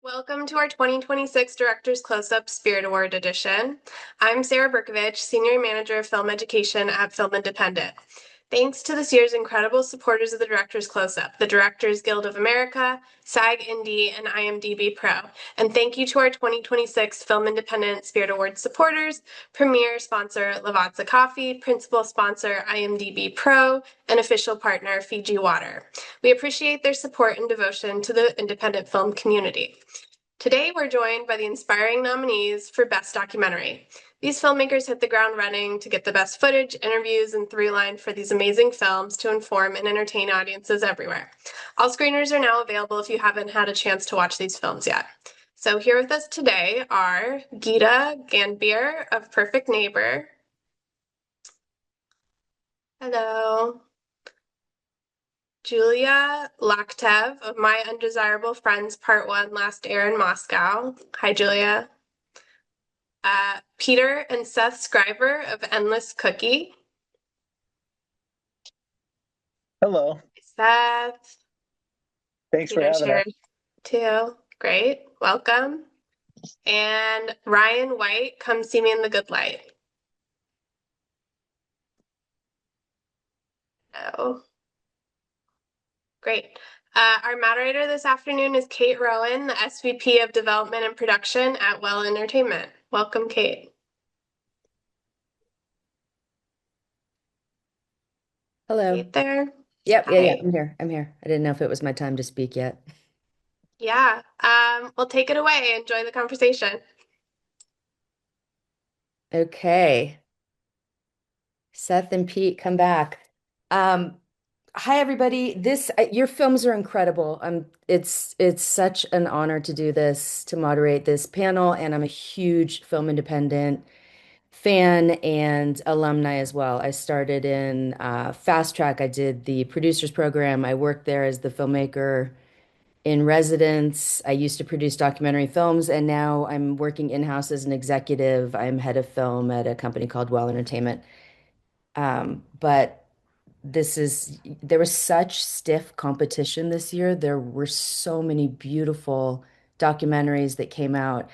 Welcome to our 2026 Directors Closeup Spirit Award edition. I'm Sarah Berkovich, Senior Manager of Film Education at Film Independent. Thanks to this year's incredible supporters of the Directors Closeup, the Directors Guild of America, SAG Indie, and IMDb Pro. And thank you to our 2026 Film Independent Spirit Award supporters, premier sponsor Lavazza Coffee, principal sponsor IMDb Pro, and official partner Fiji Water. We appreciate their support and devotion to the independent film community. Today, we're joined by the inspiring nominees for Best Documentary. These filmmakers hit the ground running to get the best footage, interviews, and through line for these amazing films to inform and entertain audiences everywhere. All screeners are now available if you haven't had a chance to watch these films yet. So here with us today are Geeta Gandbhir of Perfect Neighbor. Hello. Julia Loktev of My Undesirable Friends Part 1 Last Air in Moscow. Hi, Julia. Peter and Seth Scriver of Endless Cookie. Hello. Seth. Thanks for Peter's having us. here too. Great. Welcome. And Ryan White, Come See Me in the Good Light. Oh. Great. Our moderator this afternoon is Kate Rowan, the SVP of Development and Production at Well Entertainment. Welcome, Kate. Hello. Kate there? Yeah, Hi. I'm here. I'm here. I didn't know if it was my time to speak yet. Yeah. Well, take it away. Enjoy the conversation. Okay. Seth and Pete, come back. Hi everybody. Your films are incredible. It's such an honor to do this, to moderate this panel, and I'm a huge Film Independent fan and alumni as well. I started in Fast Track. I did the producers program. I worked there as the filmmaker in residence. I used to produce documentary films, and now I'm working in-house as an executive. I'm head of film at a company called Well Entertainment. But there was such stiff competition this year. There were so many beautiful documentaries that came out,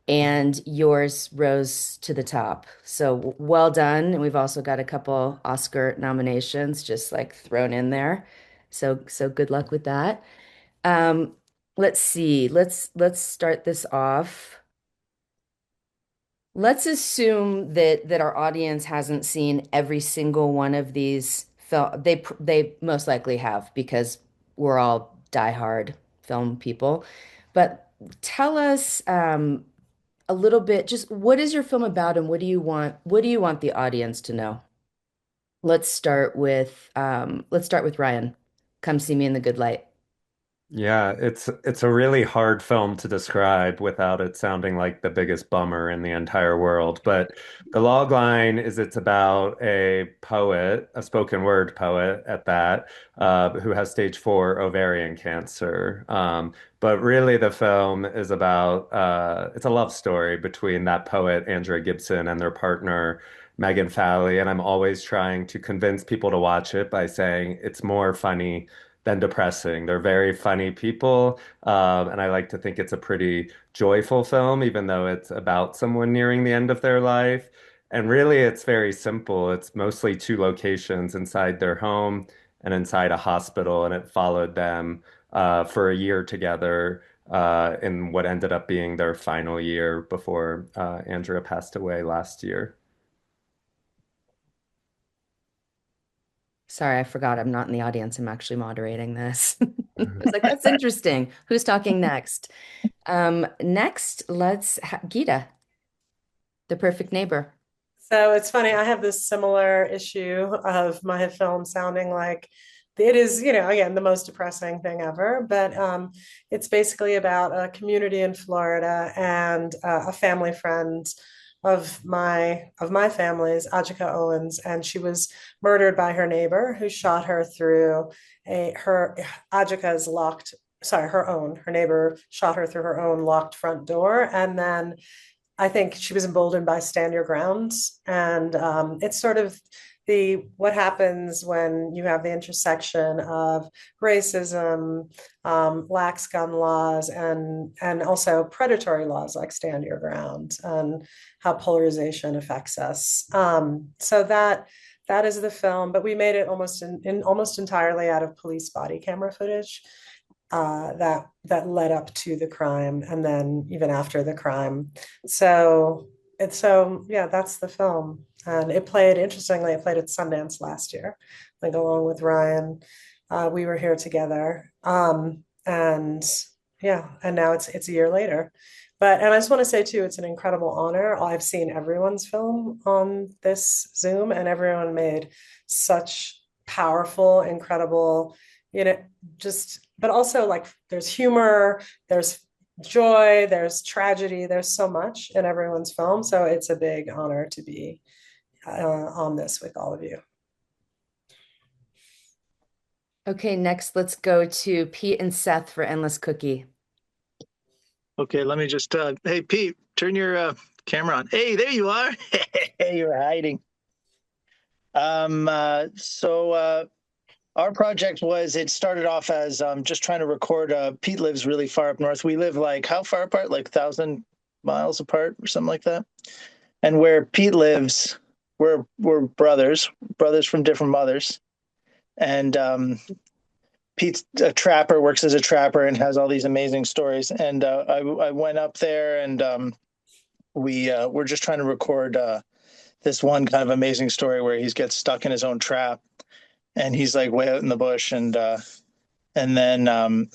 and yours rose to the top. So well done. And we've also got a couple Oscar nominations just like thrown in there. So good luck with that. Um, let's see. Let's start this off. Let's assume that our audience hasn't seen every single one of these film. They most likely have because we're all diehard film people. But tell us a little bit, just what is your film about and what do you want the audience to know? Let's start with Ryan. Come see me in the good light. Yeah, it's a really hard film to describe without it sounding like the biggest bummer in the entire world. But the log line is it's about a poet, a spoken word poet at that, who has stage 4 ovarian cancer. But really the film is about it's a love story between that poet, Andrea Gibson, and their partner, Megan Falley. And I'm always trying to convince people to watch it by saying it's more funny than depressing. They're very funny people, and I like to think it's a pretty joyful film, even though it's about someone nearing the end of their life. And really, it's very simple. It's mostly two locations inside their home and inside a hospital, and it followed them for a year together in what ended up being their final year before Andrea passed away last year. Sorry, I forgot I'm not in the audience. I'm actually moderating this. I was like, that's interesting. Who's talking next? Next, Geeta, the perfect neighbor. So it's funny, I have this similar issue of my film sounding like it is, again, the most depressing thing ever. But it's basically about a community in Florida and a family friend of my family's, Ajika Owens, and she was murdered by her neighbor who shot her through her Ajika's locked, sorry, her neighbor shot her through her own locked front door, and then I think she was emboldened by Stand Your Ground. And it's sort of the what happens when you have the intersection of racism, lax gun laws, and also predatory laws like stand your ground, and how polarization affects us. So that is the film, but we made it almost entirely out of police body camera footage that led up to the crime and then even after the crime. So yeah, that's the film. And interestingly, it played at Sundance last year, like along with Ryan. We were here together. And yeah, and now it's a year later. And I just want to say too, it's an incredible honor. I've seen everyone's film on this Zoom, and everyone made such powerful, incredible, you know, just, but also like there's humor, there's joy, there's tragedy, there's so much in everyone's film. So it's a big honor to be on this with all of you. Okay, next let's go to Pete and Seth for Endless Cookie. Okay, let me just, hey, Pete, turn your camera on. Hey, there you are. Hey, you're hiding. So our project it started off as just trying to record. Pete lives really far up north. We live like, how far apart? Like 1,000 miles apart or something like that. And where Pete lives, we're brothers from different mothers. And Pete's a trapper, works as a trapper, and has all these amazing stories. And I went up there, and we're just trying to record this one kind of amazing story where he gets stuck in his own trap, and he's like way out in the bush, and then oh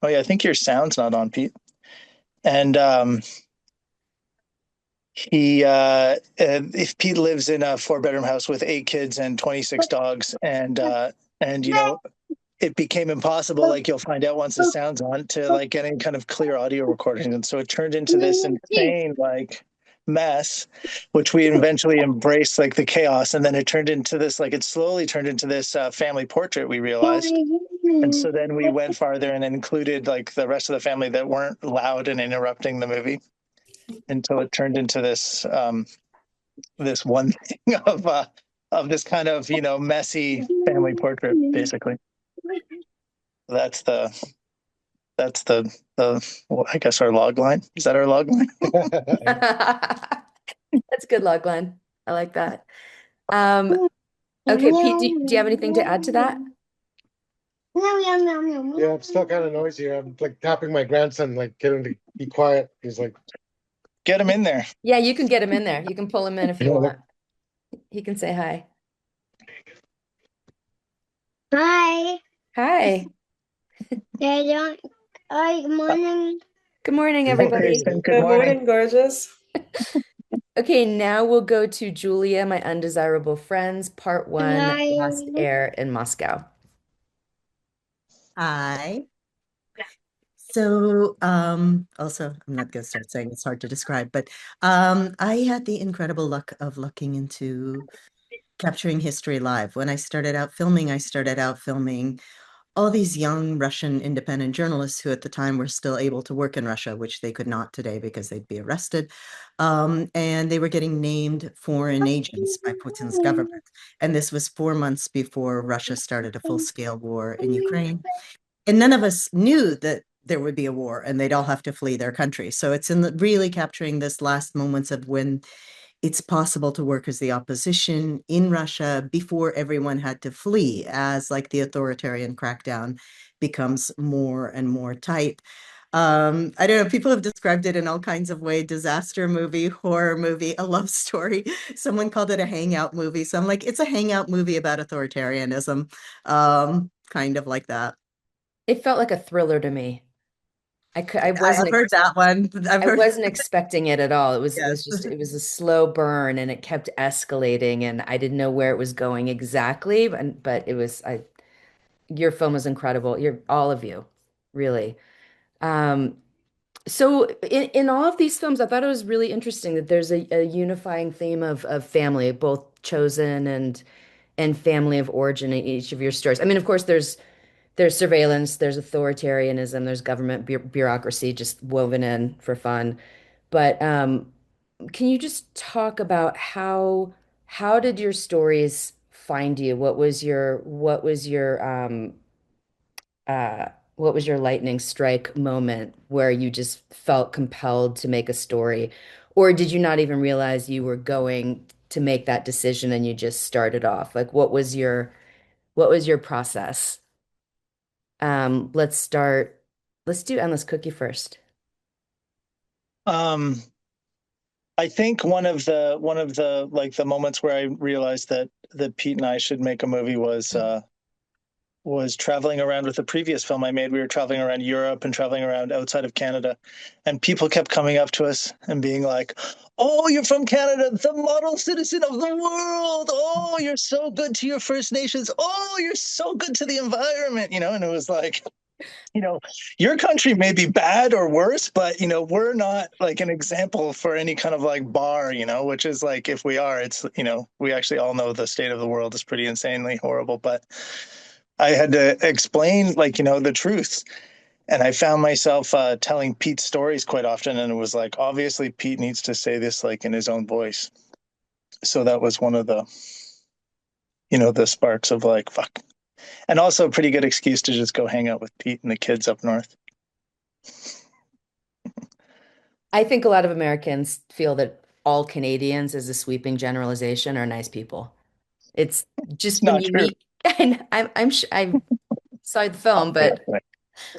yeah, I think your sound's not on, Pete. And if Pete lives in a 4-bedroom house with 8 kids and 26 dogs, and it became impossible, like you'll find out once the sound's on, to like get any kind of clear audio recording. And so it turned into this insane like mess, which we eventually embraced, like the chaos. And then it slowly turned into this family portrait, we realized. And so then we went farther and included like the rest of the family that weren't loud and interrupting the movie, until it turned into this this one thing of this kind of, messy family portrait, basically. That's well, I guess our log line. Is that our log line? That's a good log line. I like that. Okay, Pete, do you have anything to add to that? Yeah, I'm still kind of noisy. I'm like tapping my grandson, like get him to be quiet. He's like, get him in there. Yeah, you can get him in there. You can pull him in if you want. He can say hi. Hi. Hi. Hi, good morning. Good morning, everybody. Good morning, gorgeous. Okay, now we'll go to Julia, My Undesirable Friends, Part 1, Hi. Last Air in Moscow. Hi. So, also, I'm not going to start saying it's hard to describe, but I had the incredible luck of looking into capturing history live. When I started out filming all these young Russian independent journalists who at the time were still able to work in Russia, which they could not today because they'd be arrested. And they were getting named foreign agents by Putin's government. And this was 4 months before Russia started a full-scale war in Ukraine. And none of us knew that there would be a war and they'd all have to flee their country. So it's really capturing this last moments of when it's possible to work as the opposition in Russia before everyone had to flee, as like the authoritarian crackdown becomes more and more tight. I don't know, people have described it in all kinds of ways: disaster movie, horror movie, a love story. Someone called it a hangout movie. So I'm like, it's a hangout movie about authoritarianism, kind of like that. It felt like a thriller to me. I've heard that one. I wasn't expecting it at all. It was Yes. it was a slow burn and it kept escalating and I didn't know where it was going exactly, but your film was incredible. All of you, really. So in all of these films, I thought it was really interesting that there's a unifying theme of family, both chosen and family of origin in each of your stories. I mean, of course, there's surveillance, there's authoritarianism, there's government bureaucracy just woven in for fun. But can you just talk about how did your stories find you? What was your lightning strike moment where you just felt compelled to make a story? Or did you not even realize you were going to make that decision and you just started off? Like what was your process? Let's do Endless Cookie first. Um, I think one of the like the moments where I realized that Pete and I should make a movie was traveling around with the previous film I made. We were traveling around Europe and traveling around outside of Canada, and people kept coming up to us and being like, "Oh, you're from Canada, the model citizen of the world. Oh, you're so good to your First Nations. Oh, you're so good to the environment." And it was like, your country may be bad or worse, but we're not like an example for any kind of like bar, which is like, if we are, it's, we actually all know the state of the world is pretty insanely horrible. But I had to explain, like, the truth. And I found myself telling Pete stories quite often. And it was like, obviously, Pete needs to say this like in his own voice. So that was one of the sparks of like, fuck. And also a pretty good excuse to just go hang out with Pete and the kids up north. I think a lot of Americans feel that all Canadians, as a sweeping generalization, are nice people. It's It's just when not you true. meet, and I saw the film, but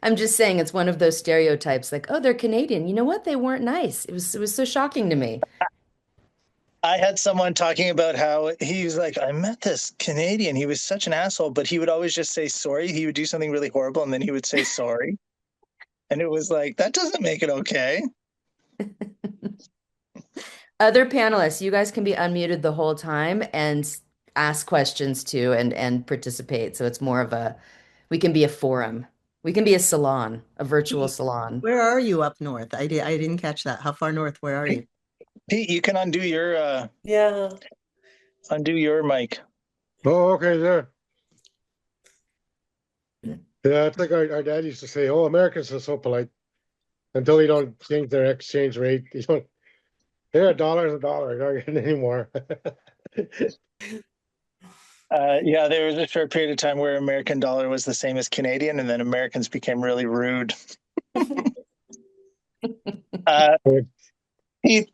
I'm just saying it's one of those stereotypes like, oh, they're Canadian. You know what? They weren't nice. It was so shocking to me. I had someone talking about how he was like, I met this Canadian. He was such an asshole, but he would always just say sorry. He would do something really horrible and then he would say sorry. And it was like, that doesn't make it okay. Other panelists, you guys can be unmuted the whole time and ask questions too and participate. So it's more of we can be a forum. We can be a salon, a virtual salon. Where are you up north? I didn't catch that. How far north? Where are you? Pete, you can undo your Yeah. mic. Oh, okay, there. Yeah, it's like our dad used to say, "Oh, Americans are so polite until you don't change their exchange rate. You don't. They're a dollar. You don't get any more." Yeah, there was a short period of time where American dollar was the same as Canadian, and then Americans became really rude.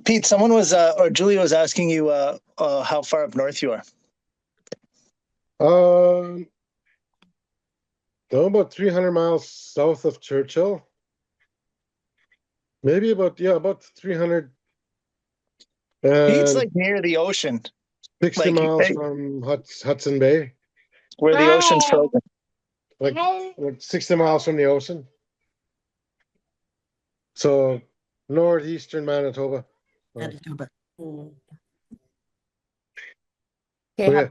Pete, someone was, or Julia was asking you how far up north you are. About 300 miles south of Churchill. Maybe about 300. Pete's like near the ocean. 60 like miles from Hudson Bay. Where the ocean's frozen. Like 60 miles from the ocean. So northeastern Manitoba. Manitoba. Mm. Okay, Yeah,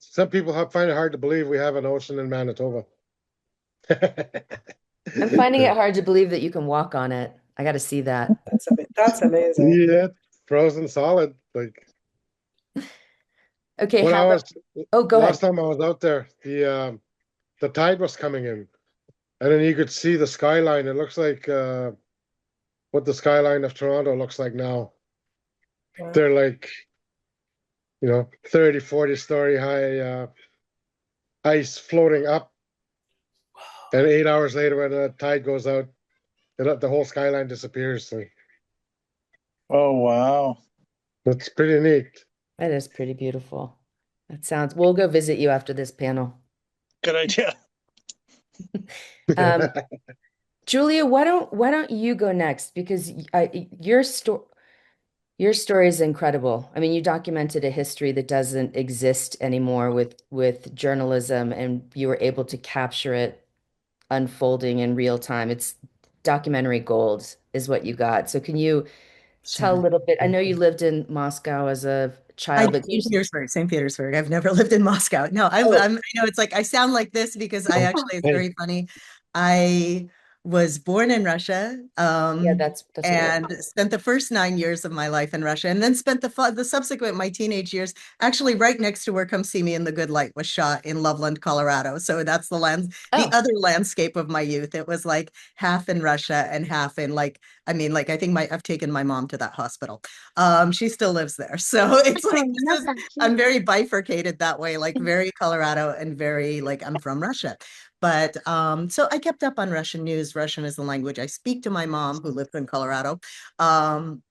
some people find it hard to believe we have an ocean in Manitoba. I'm finding it hard to believe that you can walk on it. I got to see that. That's amazing. Yeah, frozen solid. Like Okay, when I was go last ahead. time I was out there, the tide was coming in, and then you could see the skyline. It looks like what the skyline of Toronto looks like now. Wow. They're like 30, 40-story high ice floating up, and 8 hours later when the tide goes out, the whole skyline disappears. So Oh, wow. that's pretty neat. That is pretty beautiful. We'll go visit you after this panel. Good idea. Julia, why don't you go next? Because your story is incredible. I mean, you documented a history that doesn't exist anymore with journalism, and you were able to capture it unfolding in real time. It's documentary gold is what you got. So can you tell a little bit? I know you lived in Moscow as a child, but St. Petersburg. I've never lived in Moscow. No, I know it's like I sound like this because I actually, it's very funny. I was born in Russia, Yeah, that's what it was. and spent the first 9 years of my life in Russia, and then spent the subsequent my teenage years actually right next to where Come See Me in the Good Light was shot in Loveland, Colorado. So that's the Oh, other landscape of my youth. It was like half in Russia and half in like, I mean, like I think I've taken my mom to that hospital. She still lives there, so it's like I'm very bifurcated that way, like very Colorado and very like I'm from Russia. But so I kept up on Russian news. Russian is the language I speak to my mom, who lives in Colorado. Um,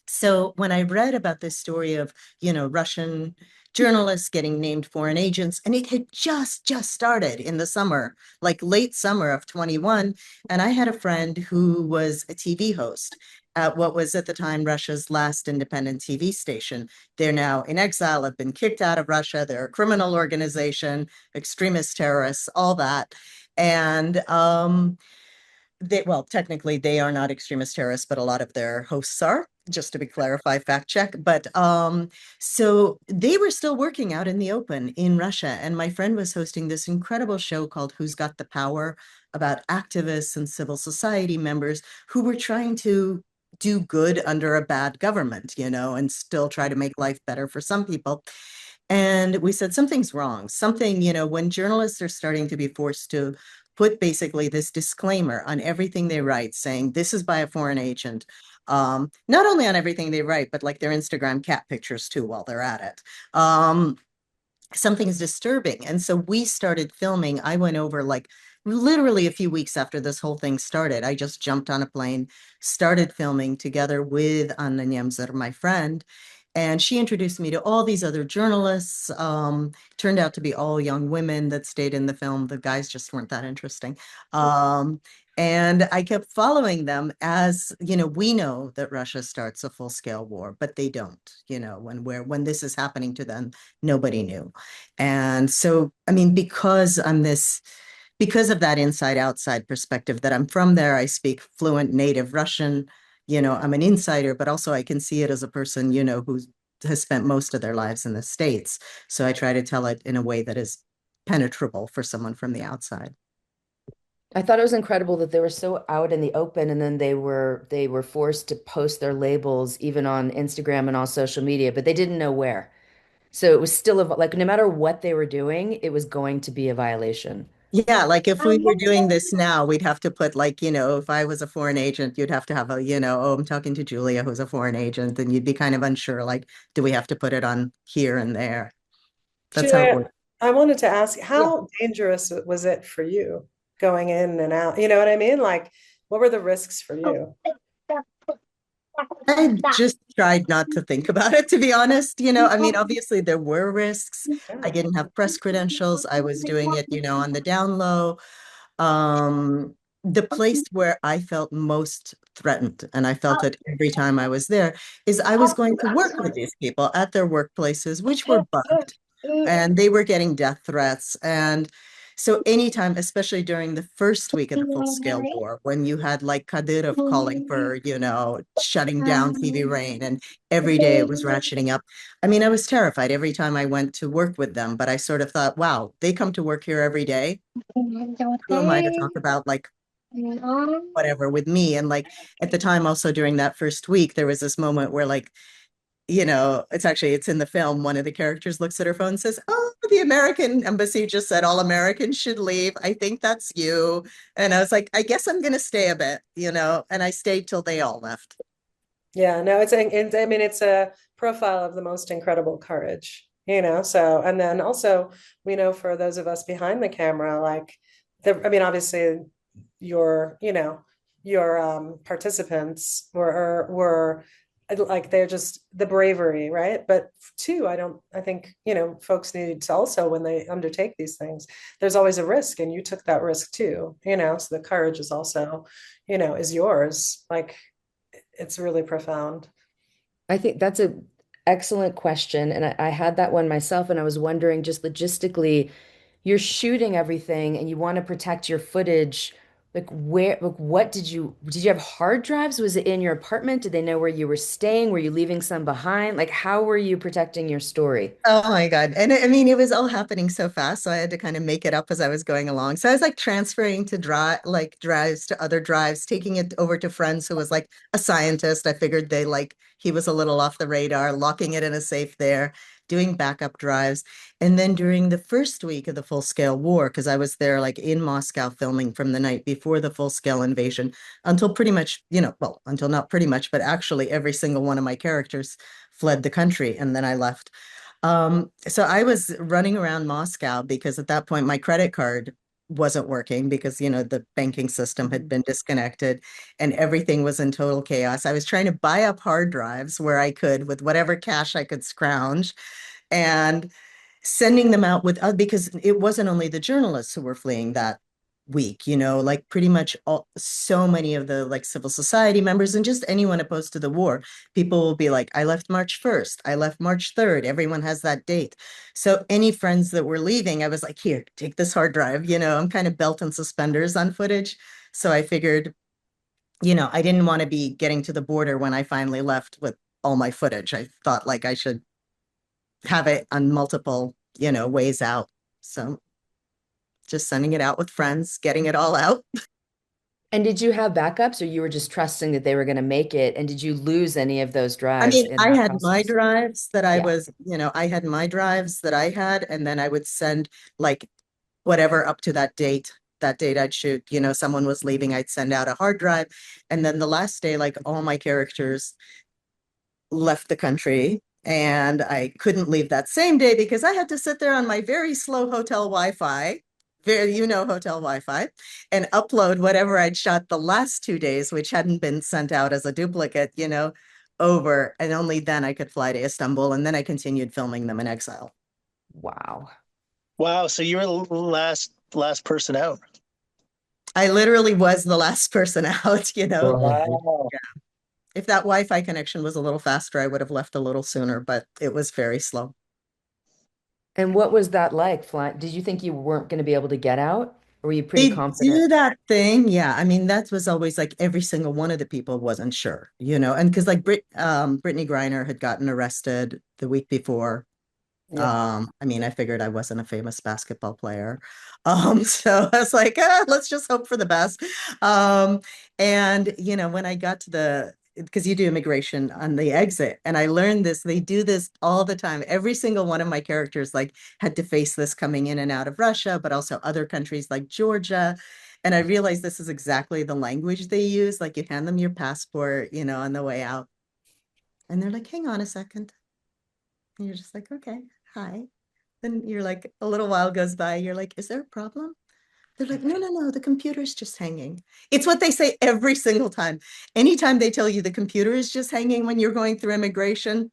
so when I read about this story of, Russian journalists getting named foreign agents, and it had just started in the summer, like late summer of 21, and I had a friend who was a TV host at what was at the time Russia's last independent TV station. They're now in exile, have been kicked out of Russia. They're a criminal organization, extremist terrorists, all that. And well, technically they are not extremist terrorists, but a lot of their hosts are, just to be clarified, fact check. But so they were still working out in the open in Russia. And my friend was hosting this incredible show called Who's Got the Power, about activists and civil society members who were trying to do good under a bad government, and still try to make life better for some people. And we said something's wrong. Something, when journalists are starting to be forced to put basically this disclaimer on everything they write, saying this is by a foreign agent. Not only on everything they write, but like their Instagram cat pictures too while they're at it. Something is disturbing. And so we started filming. I went over like literally a few weeks after this whole thing started. I just jumped on a plane, started filming together with Anna Nemzer, my friend. And she introduced me to all these other journalists. Turned out to be all young women that stayed in the film. The guys just weren't that interesting. And I kept following them as, we know that Russia starts a full-scale war, but they don't, when this is happening to them, nobody knew. And so, I mean, because of that inside outside perspective that I'm from there, I speak fluent native Russian, I'm an insider, but also I can see it as a person, who has spent most of their lives in the States. So I try to tell it in a way that is penetrable for someone from the outside. I thought it was incredible that they were so out in the open, and then they were forced to post their labels even on Instagram and all social media, but they didn't know where. So it was still like no matter what they were doing, it was going to be a violation. Yeah, like if we were doing this now, we'd have to put like, if I was a foreign agent, you'd have to have a, oh, I'm talking to Julia, who's a foreign agent, and you'd be kind of unsure, like, do we have to put it on here and there? That's how it Julia, works. I wanted to ask, Yeah. how dangerous was it for you going in and out? You know what I mean? Like, what were the risks for you? I just tried not to think about it, to be honest. I mean, obviously there were risks. I Yeah. didn't have press credentials. I was doing it, on the down low. The place where I felt most threatened, and I felt it every time I was there, is I was going to work with these people at their workplaces, which were bugged, and they were getting death threats. And so anytime, especially during the first week of the full-scale war, when you had like Kadyrov calling for, shutting down TV Rain, and every day it was ratcheting up. I mean, I was terrified every time I went to work with them, but I sort of thought, wow, they come to work here every day. Who am I to talk about like whatever with me? And like at the time, also during that first week, there was this moment where like, it's in the film. One of the characters looks at her phone and says, "Oh, the American embassy just said all Americans should leave. I think that's you." And I was like, I guess I'm going to stay a bit, and I stayed till they all left. Yeah, no, I mean, it's a profile of the most incredible courage, so, and then also, we know for those of us behind the camera, like, I mean, obviously your participants were like, they're just the bravery, right? But two, I think, folks need to also, when they undertake these things, there's always a risk, and you took that risk too, so the courage is also, is yours. Like, it's really profound. I think that's an excellent question. And I had that one myself, and I was wondering just logistically, you're shooting everything and you want to protect your footage Like where, like what did you have hard drives? Was it in your apartment? Did they know where you were staying? Were you leaving some behind? Like how were you protecting your story? Oh my God. And I mean, it was all happening so fast. So I had to kind of make it up as I was going along. So I was like transferring to drives to other drives, taking it over to friends who was like a scientist. I figured he was a little off the radar, locking it in a safe there, doing backup drives. And then during the first week of the full scale war, because I was there like in Moscow filming from the night before the full scale invasion until pretty much, well, until not pretty much, but actually every single one of my characters fled the country. And then I left. So I was running around Moscow because at that point my credit card wasn't working because, the banking system had been disconnected and everything was in total chaos. I was trying to buy up hard drives where I could with whatever cash I could scrounge and sending them out because it wasn't only the journalists who were fleeing that week, like pretty much so many of the like civil society members and just anyone opposed to the war. People will be like, I left March 1st, I left March 3rd. Everyone has that date. So any friends that were leaving, I was like, here, take this hard drive. I'm kind of belt and suspenders on footage. So I figured, I didn't want to be getting to the border when I finally left with all my footage. I thought like I should have it on multiple, ways out. So just sending it out with friends, getting it all out. And did you have backups or you were just trusting that they were going to make it? And did you lose any of those I drives mean, in I that had my process? drives that Yeah. I had my drives that I had, and then I would send like whatever up to that date I'd shoot, someone was leaving, I'd send out a hard drive. And then the last day, like all my characters left the country and I couldn't leave that same day because I had to sit there on my very slow hotel Wi-Fi, hotel Wi-Fi, and upload whatever I'd shot the last 2 days, which hadn't been sent out as a duplicate, over. And only then I could fly to Istanbul. And then I continued filming them in exile. Wow. Wow, so you were the last person out. I literally was the last person out. Wow. If that Wi-Fi connection was a little faster, I would have left a little sooner, but it was very slow. And what was that like flying? Did you think you weren't going to be able to get out? Or were you pretty They confident? do that thing. Yeah. I mean, that was always like every single one of the people wasn't sure, and because like Brittany Griner had gotten arrested the week before. Yeah. I mean, I figured I wasn't a famous basketball player. So I was like, let's just hope for the best. Um, and when I got to because you do immigration on the exit, and I learned this, they do this all the time. Every single one of my characters like had to face this coming in and out of Russia, but also other countries like Georgia. And I realized this is exactly the language they use. Like you hand them your passport, on the way out. And they're like, hang on a second. And you're just like, okay, hi. Then you're like, a little while goes by, you're like, is there a problem? They're like, no, no, no, the computer's just hanging. It's what they say every single time. Anytime they tell you the computer is just hanging when you're going through immigration,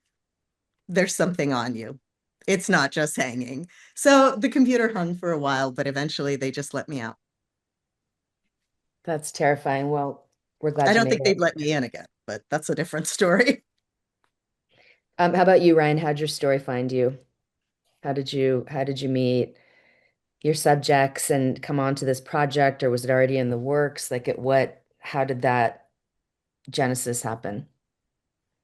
there's something on you. It's not just hanging. So the computer hung for a while, but eventually they just let me out. That's terrifying. Well, we're I glad you don't made think they'd it. let me in again, but that's a different story. How about you, Ryan? How'd your story find you? How did you meet your subjects and come on to this project, or was it already in the works? Like how did that genesis happen?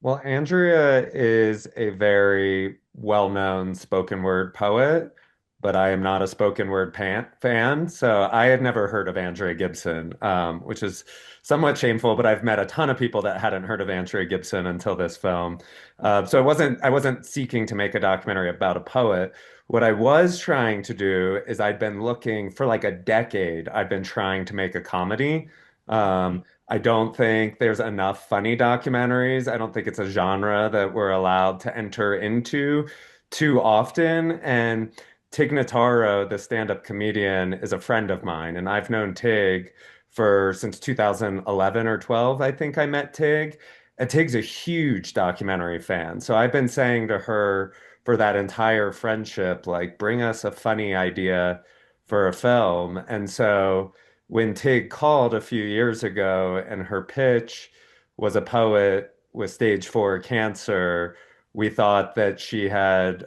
Well, Andrea is a very well-known spoken word poet, but I am not a spoken word fan. So I had never heard of Andrea Gibson, which is somewhat shameful, but I've met a ton of people that hadn't heard of Andrea Gibson until this film. So I wasn't seeking to make a documentary about a poet. What I was trying to do is I'd been looking for like a decade, I've been trying to make a comedy. I don't think there's enough funny documentaries. I don't think it's a genre that we're allowed to enter into too often. And Tig Notaro, the stand-up comedian, is a friend of mine, and I've known Tig for since 2011 or 12. I think I met Tig. And Tig's a huge documentary fan. So I've been saying to her for that entire friendship, like, bring us a funny idea for a film. And so when Tig called a few years ago and her pitch was a poet with stage 4 cancer, we thought that she had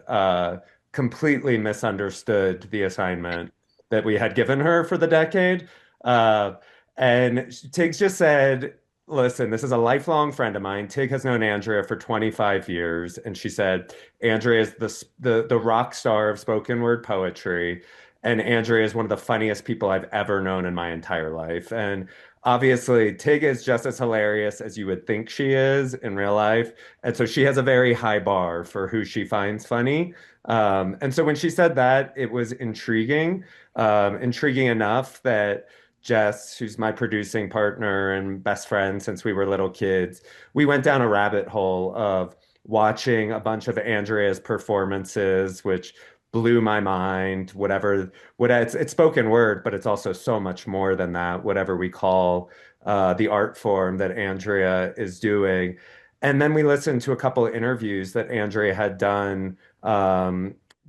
completely misunderstood the assignment that we had given her for the decade. Uh, And Tiggs just said, listen, this is a lifelong friend of mine. Tig has known Andrea for 25 years. And she said, Andrea is the rock star of spoken word poetry. And Andrea is one of the funniest people I've ever known in my entire life. And obviously, Tig is just as hilarious as you would think she is in real life. And so she has a very high bar for who she finds funny. And so when she said that, it was intriguing, intriguing enough that Jess, who's my producing partner and best friend since we were little kids, we went down a rabbit hole of watching a bunch of Andrea's performances, which blew my mind. It's spoken word, but it's also so much more than that. Whatever we call the art form that Andrea is doing, and then we listened to a couple of interviews that Andrea had done.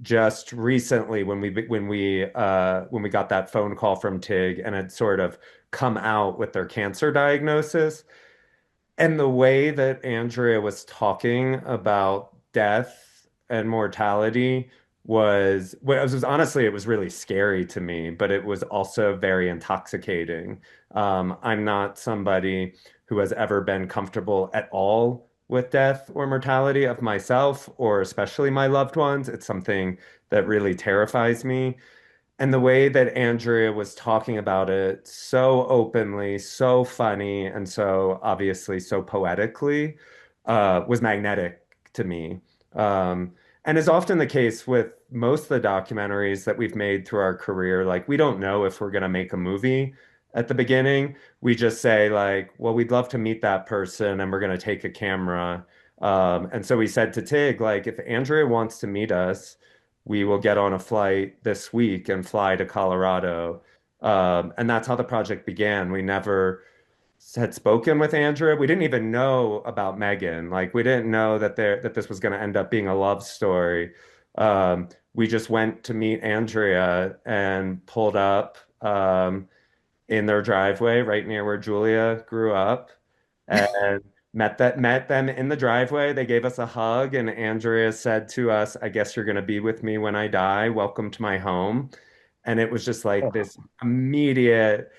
Just recently when we got that phone call from Tig and had sort of come out with their cancer diagnosis. And the way that Andrea was talking about death and mortality was honestly, it was really scary to me, but it was also very intoxicating. I'm not somebody who has ever been comfortable at all with death or mortality of myself, or especially my loved ones. It's something that really terrifies me. And the way that Andrea was talking about it so openly, so funny, and so obviously so poetically was magnetic to me. And is often the case with most of the documentaries that we've made through our career. Like, we don't know if we're going to make a movie at the beginning. We just say, like, well, we'd love to meet that person and we're going to take a camera. And so we said to Tig, like, if Andrea wants to meet us, we will get on a flight this week and fly to Colorado. And that's how the project began. We never had spoken with Andrea. We didn't even know about Megan. Like, we didn't know that this was going to end up being a love story. We just went to meet Andrea and pulled up in their driveway right near where Julia grew up, and met them in the driveway. They gave us a hug, and Andrea said to us, "I guess you're going to be with me when I die. Welcome to my home." And it was just like this immediate,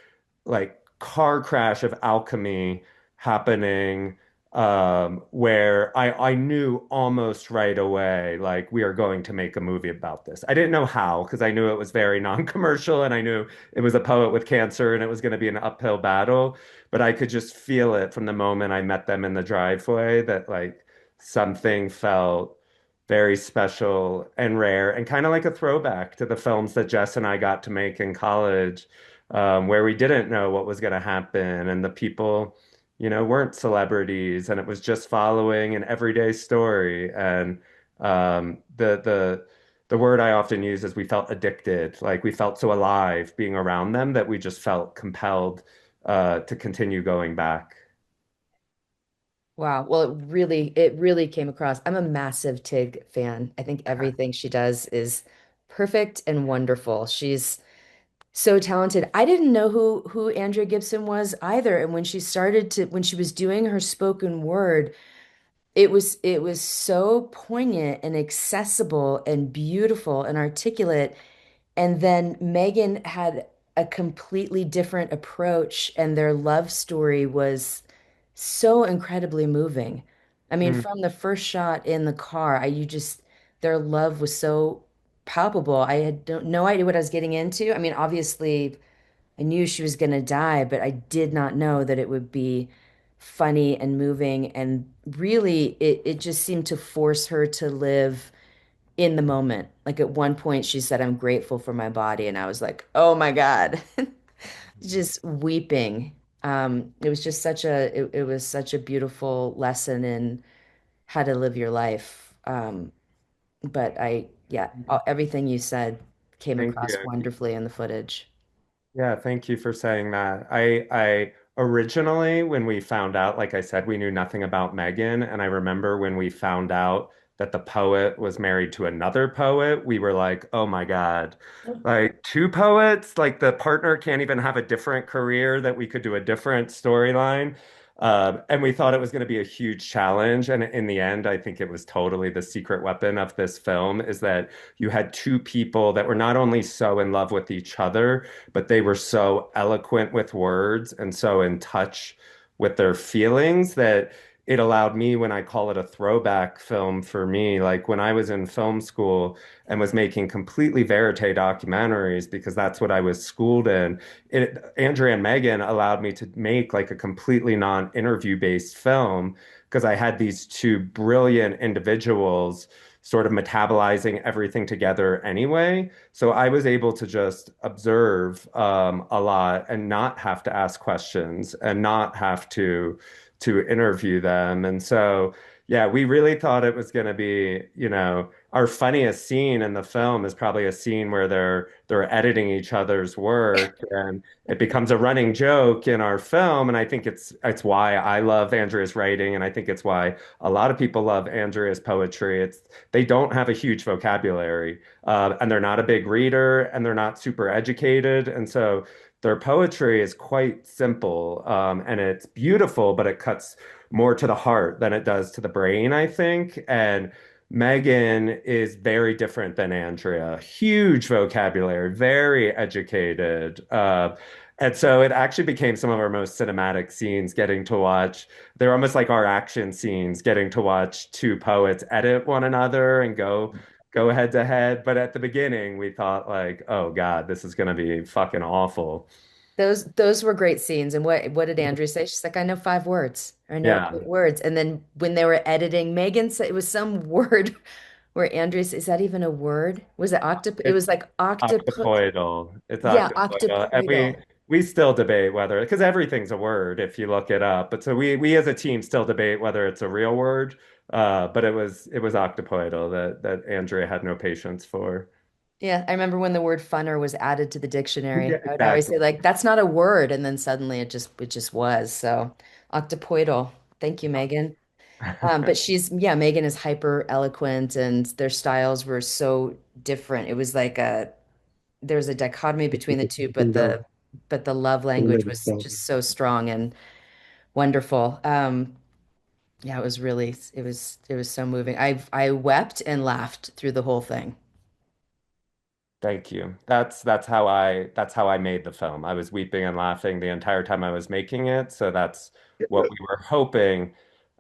like, car crash of alchemy happening, where I knew almost right away, like, we are going to make a movie about this. I didn't know how, because I knew it was very non-commercial and I knew it was a poet with cancer and it was going to be an uphill battle, but I could just feel it from the moment I met them in the driveway that, like, something felt very special and rare and kind of like a throwback to the films that Jess and I got to make in college, where we didn't know what was going to happen and the people, weren't celebrities and it was just following an everyday story. And the word I often use is we felt addicted, like we felt so alive being around them that we just felt compelled to continue going back. Wow. Well, it really came across. I'm a massive Tig fan. I think everything she does is perfect and wonderful. She's so talented. I didn't know who Andrea Gibson was either. And when she was doing her spoken word, it was so poignant and accessible and beautiful and articulate. And then Megan had a completely different approach, and their love story was so incredibly moving. I mean, Mm, from the first shot in the car, their love was so palpable. I had no idea what I was getting into. I mean, obviously, I knew she was going to die, but I did not know that it would be funny and moving. And really, it just seemed to force her to live in the moment. Like at one point, she said, "I'm grateful for my body." And I was like, oh my God, just weeping. It was such a beautiful lesson in how to live your life. Yeah, everything you said came thank across you. wonderfully in the footage. Yeah, thank you for saying that. I originally, when we found out, like I said, we knew nothing about Megan, and I remember when we found out that the poet was married to another poet, we were like, "Oh my God. Like, two poets, like the partner can't even have a different career, that we could do a different storyline." And we thought it was going to be a huge challenge. And in the end, I think it was totally the secret weapon of this film is that you had two people that were not only so in love with each other, but they were so eloquent with words and so in touch with their feelings that it allowed me, when I call it a throwback film for me, like when I was in film school and was making completely verite documentaries because that's what I was schooled in. Andrea and Megan allowed me to make like a completely non-interview based film because I had these two brilliant individuals sort of metabolizing everything together anyway. So I was able to just observe a lot and not have to ask questions and not have to interview them. And so, yeah, we really thought it was going to be, our funniest scene in the film is probably a scene where they're editing each other's work, and it becomes a running joke in our film. And I think it's why I love Andrea's writing, and I think it's why a lot of people love Andrea's poetry. It's they don't have a huge vocabulary, and they're not a big reader, and they're not super educated, and so their poetry is quite simple, and it's beautiful, but it cuts more to the heart than it does to the brain, I think. And Megan is very different than Andrea. Huge vocabulary, very educated. And so it actually became some of our most cinematic scenes getting to watch. They're almost like our action scenes, getting to watch two poets edit one another and go head to head. But at the beginning, we thought like, oh God, this is gonna be fucking awful. Those were great scenes. And what did Andrea say? She's like, I know 5 words. I know Yeah. 8 words. And then when they were editing, Megan said it was some word where Andrea said, is that even a word? Was it octop? It It's was like octopus. octopoidal. It's Yeah, octopoidal. And we octopoidal. we still debate whether because everything's a word if you look it up. But so we as a team still debate whether it's a real word. But it was octopoidal that Andrea had no patience for. Yeah, I remember when the word funner was added to the dictionary. Yeah, I would always exactly. say like that's not a word, and then suddenly it just was. So octopoidal. Thank you, Megan. But yeah, Megan is hyper eloquent, and their styles were so different. It was like there's a dichotomy between the two, but the love language was just so strong and wonderful. Yeah, it was so moving. I wept and laughed through the whole thing. Thank you. That's how I made the film. I was weeping and laughing the entire time I was making it. So that's what we were hoping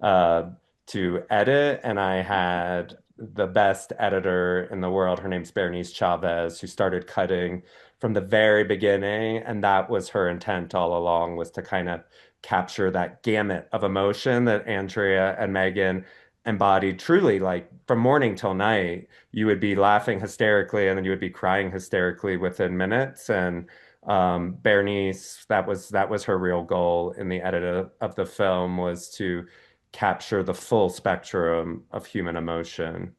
uh, to edit. And I had the best editor in the world. Her name's Bernice Chavez, who started cutting from the very beginning. And that was her intent all along, was to kind of capture that gamut of emotion that Andrea and Megan embodied truly, like from morning till night you would be laughing hysterically and then you would be crying hysterically within minutes. And Bernice, that was her real goal in the edit of the film was to capture the full spectrum of human emotion.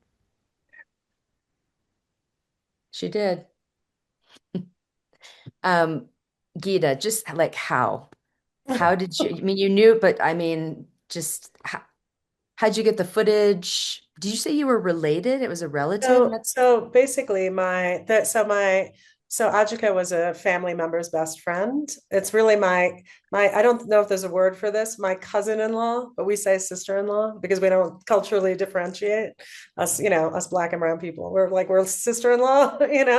She did. Um, Geeta, just like how? How did you, I mean, you knew, but I mean, just how'd you get the footage? Did you say you were related? It was a relative? So basically so Ajika was a family member's best friend. It's really my I don't know if there's a word for this, my cousin-in-law, but we say sister-in-law because we don't culturally differentiate us, us black and brown people. We're sister-in-law,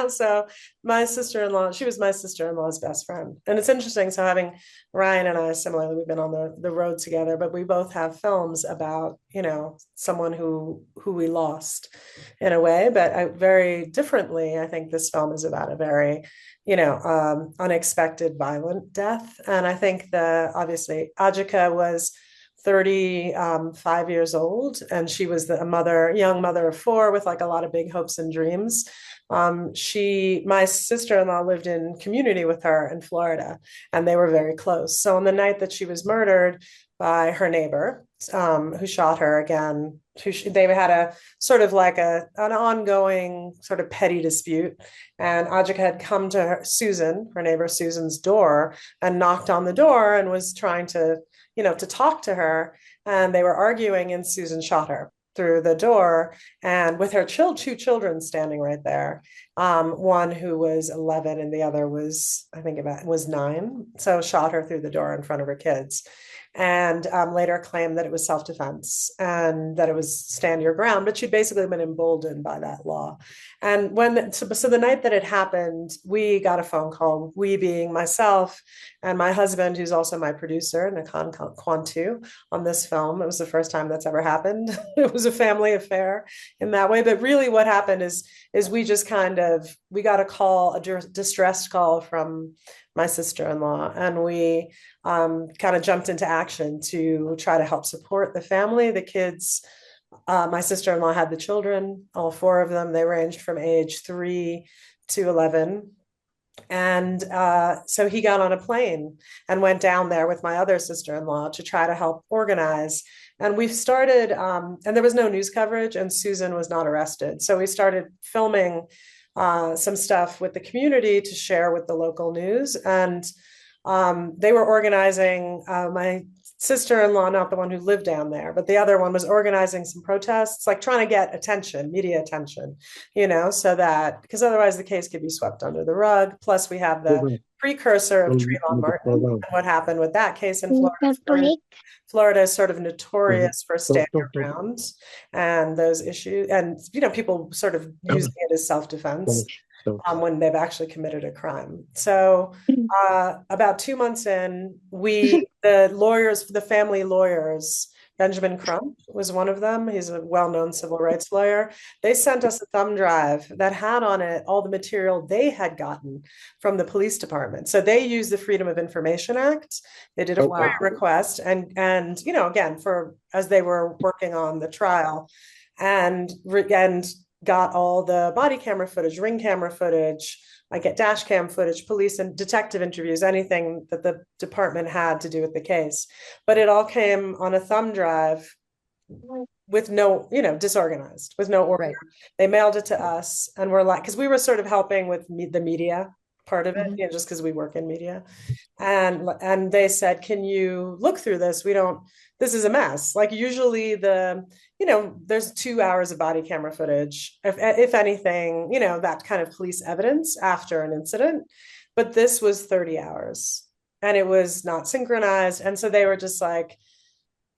So my sister-in-law, she was my sister-in-law's best friend. And it's interesting. So having Ryan and I, similarly, we've been on the road together, but we both have films about, someone who we lost in a way, but very differently. I think this film is about a very, unexpected violent death. And I think obviously Ajika was 35 years old, and she was young mother of 4 with like a lot of big hopes and dreams. My sister-in-law lived in community with her in Florida, and they were very close. So on the night that she was murdered by her neighbor, who shot her again, they had a sort of like an ongoing sort of petty dispute. And Ajika had come to her neighbor Susan's door and knocked on the door and was trying to talk to her. And they were arguing, and Susan shot her through the door, and with her 2 children standing right there. one who was 11 and the other was, I think, was 9. So shot her through the door in front of her kids, and later claimed that it was self-defense and that it was stand your ground, but she'd basically been emboldened by that law. And so the night that it happened, we got a phone call, we being myself and my husband, who's also my producer, Nakan Kwantu, on this film. It was the first time that's ever happened. It was a family affair in that way. But really what happened is we just we got a call, a distressed call from my sister-in-law, and we kind of jumped into action to try to help support the family, the kids. My sister-in-law had the children, all 4 of them. They ranged from age 3 to 11. And so he got on a plane and went down there with my other sister-in-law to try to help organize. And we've started, and there was no news coverage, and Susan was not arrested. So we started filming some stuff with the community to share with the local news. And they were organizing, my sister-in-law, not the one who lived down there, but the other one, was organizing some protests, like trying to get attention, media attention, so that, because otherwise the case could be swept under the rug. Plus we have the precursor of Trayvon Martin and what happened with that case in Florida. Florida is sort of notorious for stand your ground and those issues, and people sort of using it as self-defense when they've actually committed a crime. So about 2 months in, the family lawyers, Benjamin Crump was one of them. He's a well-known civil rights lawyer. They sent us a thumb drive that had on it all the material they had gotten from the police department. So they used the Freedom of Information Act. They did a FOIA request, and again, as they were working on the trial, and got all the body camera footage, ring camera footage, I get dash cam footage, police and detective interviews, anything that the department had to do with the case. But it all came on a thumb drive with no, disorganized, with no order. Right. They mailed it to us, and we're like, because we were sort of helping with the media part of it, just because we work in media. And they said, can you look through this? This is a mess. Like usually there's 2 hours of body camera footage, if anything, that kind of police evidence after an incident. But this was 30 hours and it was not synchronized. And so they were just like,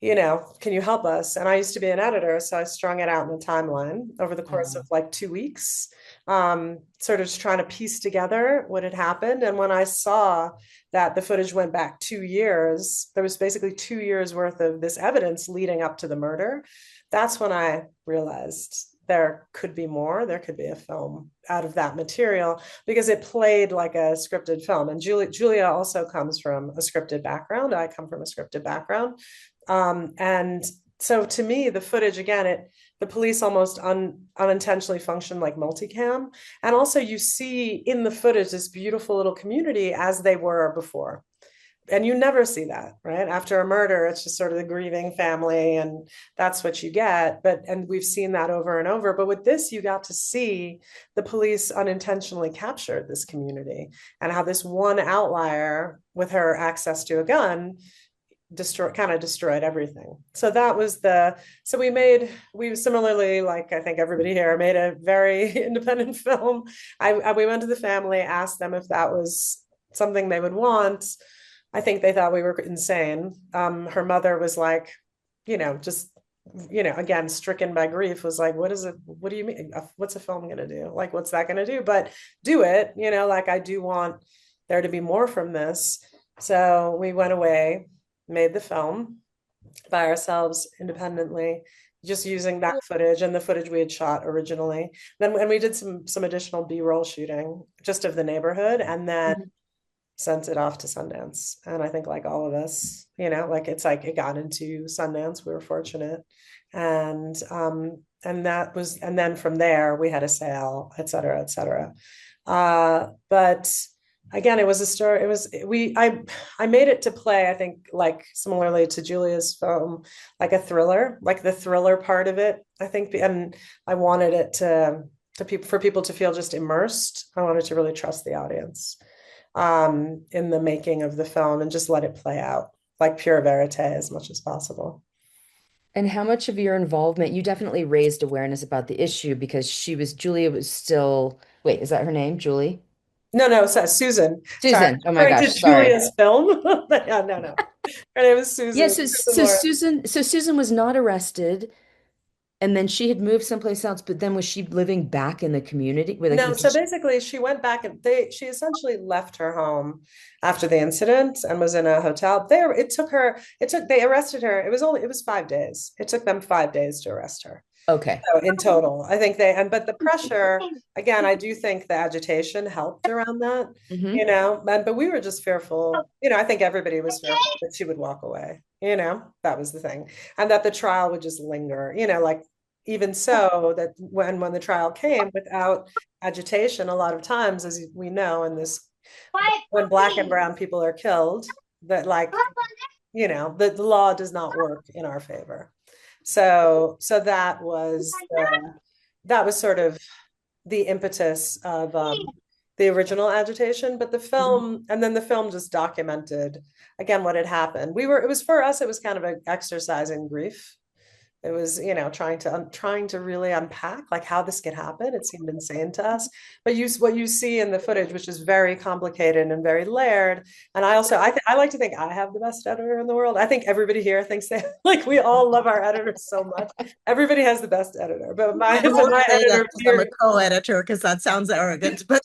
can you help us? And I used to be an editor, so I strung it out in a timeline over the course of like 2 weeks, sort of just trying to piece together what had happened. And when I saw that the footage went back 2 years, there was basically 2 years worth of this evidence leading up to the murder. That's when I realized there could be more. There could be a film out of that material, because it played like a scripted film. And Julia also comes from a scripted background. I come from a scripted background. And so to me, the footage, again, the police almost unintentionally function like multicam. And also you see in the footage this beautiful little community as they were before. And you never see that, right? After a murder, it's just sort of the grieving family, and that's what you get. And we've seen that over and over. But with this, you got to see the police unintentionally captured this community, and how this one outlier with her access to a gun destroyed everything. So that was we similarly, like I think everybody here, made a very independent film. We went to the family, asked them if that was something they would want. I think they thought we were insane. Her mother was like, again, stricken by grief, was like, what do you mean? What's a film going to do? Like, what's that going to do? But do it, like I do want there to be more from this. So we went away, made the film by ourselves independently, just using that footage and the footage we had shot originally. And we did some additional B-roll shooting just of the neighborhood, and then sent it off to Sundance. And I think like all of us, it's like it got into Sundance. We were fortunate. And then from there we had a sale, et cetera, et cetera. But again, it was a story. I made it to play, I think, like similarly to Julia's film, like a thriller, like the thriller part of it, I think. And I wanted it for people to feel just immersed. I wanted to really trust the audience in the making of the film and just let it play out like pure verite as much as possible. And how much of your involvement, you definitely raised awareness about the issue because Julia was still, wait, is that her name, Julie? No, so Susan. Sorry, Susan. Oh my referring to gosh, sorry. Julia's film. Yeah, no. Her name is Yeah, Susan. so Susan so Lawrence. Susan was not arrested, and then she had moved someplace else, but then was she living back in the community? No, so basically she went back and she essentially left her home after the incident and was in a hotel. They arrested her. It was 5 days. It took them 5 days to arrest her. Okay. So in total, I think but the pressure, again, I do think the agitation helped around that, Hmm. but we were just fearful, I think everybody was fearful that she would walk away, that was the thing. And that the trial would just linger, like even so that when the trial came without agitation, a lot of times, as we know in this, when Black and brown people are killed, that the law does not work in our favor. So that was sort of the impetus of the original agitation, but the film, and then the film just documented again what had happened. It was for us, it was kind of an exercise in grief. It was, trying to really unpack like how this could happen. It seemed insane to us. But what you see in the footage, which is very complicated and very layered. And I like to think I have the best editor in the world. I think everybody here thinks they like we all love our editors so much. Everybody has the best editor, but I won't my say that editor 'cause I'm a co-editor because that sounds arrogant, but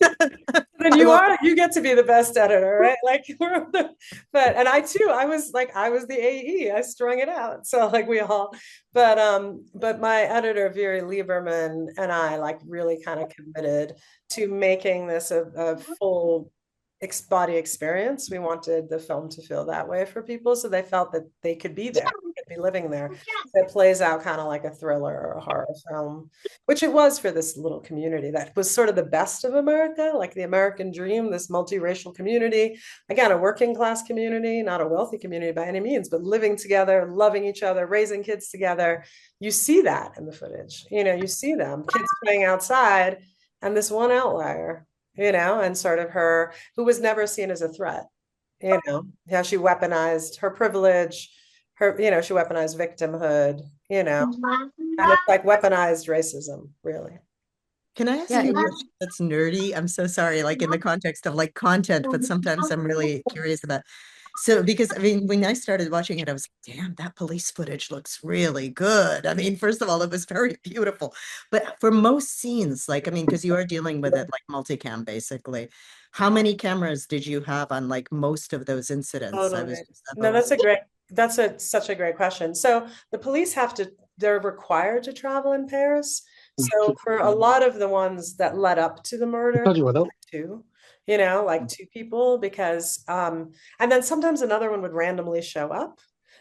then you get to be the best editor, right? Like and I too, I was the AE. I strung it out. So like we all, but my editor Viri Lieberman and I like really kind of committed to making this a full body experience. We wanted the film to feel that way for people, so they felt that they could be there, they could be living there. It plays out kind of like a thriller or a horror film, which it was for this little community that was sort of the best of America, like the American dream, this multiracial community. Again, a working class community, not a wealthy community by any means, but living together, loving each other, raising kids together. You see that in the footage. You see them, kids playing outside, and this one outlier, and sort of her, who was never seen as a threat, how she weaponized her privilege, she weaponized victimhood, and it's like weaponized racism, really. can I ask Yeah, you a question that's nerdy? I'm so sorry, like in the context of like content, but sometimes I'm really curious about. So, because I mean, when I started watching it, I was like, damn, that police footage looks really good. I mean, first of all, it was very beautiful. But for most scenes, like, I mean, because you are dealing with it like multicam, basically. How many cameras did you have on like most of those incidents? I was Totally. just, No, such a great question. So the police they're required to travel in pairs. So for a lot of the ones that led up to the murder, two, like two people, because and then sometimes another one would randomly show up,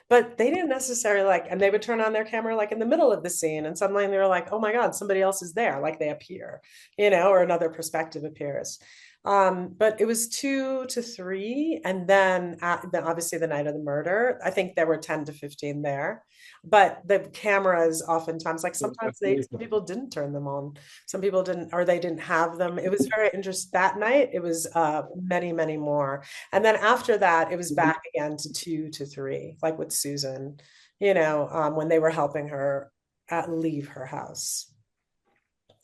but they didn't necessarily and they would turn on their camera like in the middle of the scene, and suddenly they were like, oh my God, somebody else is there, like they appear, or another perspective appears. But it was 2 to 3, and then obviously the night of the murder, I think there were 10 to 15 there. But the cameras oftentimes, like sometimes some people didn't turn them on, some people didn't, or they didn't have them. It was very interesting. That night, it was many, many more. And then after that, it was back again to 2 to 3, like with Susan, when they were helping her leave her house.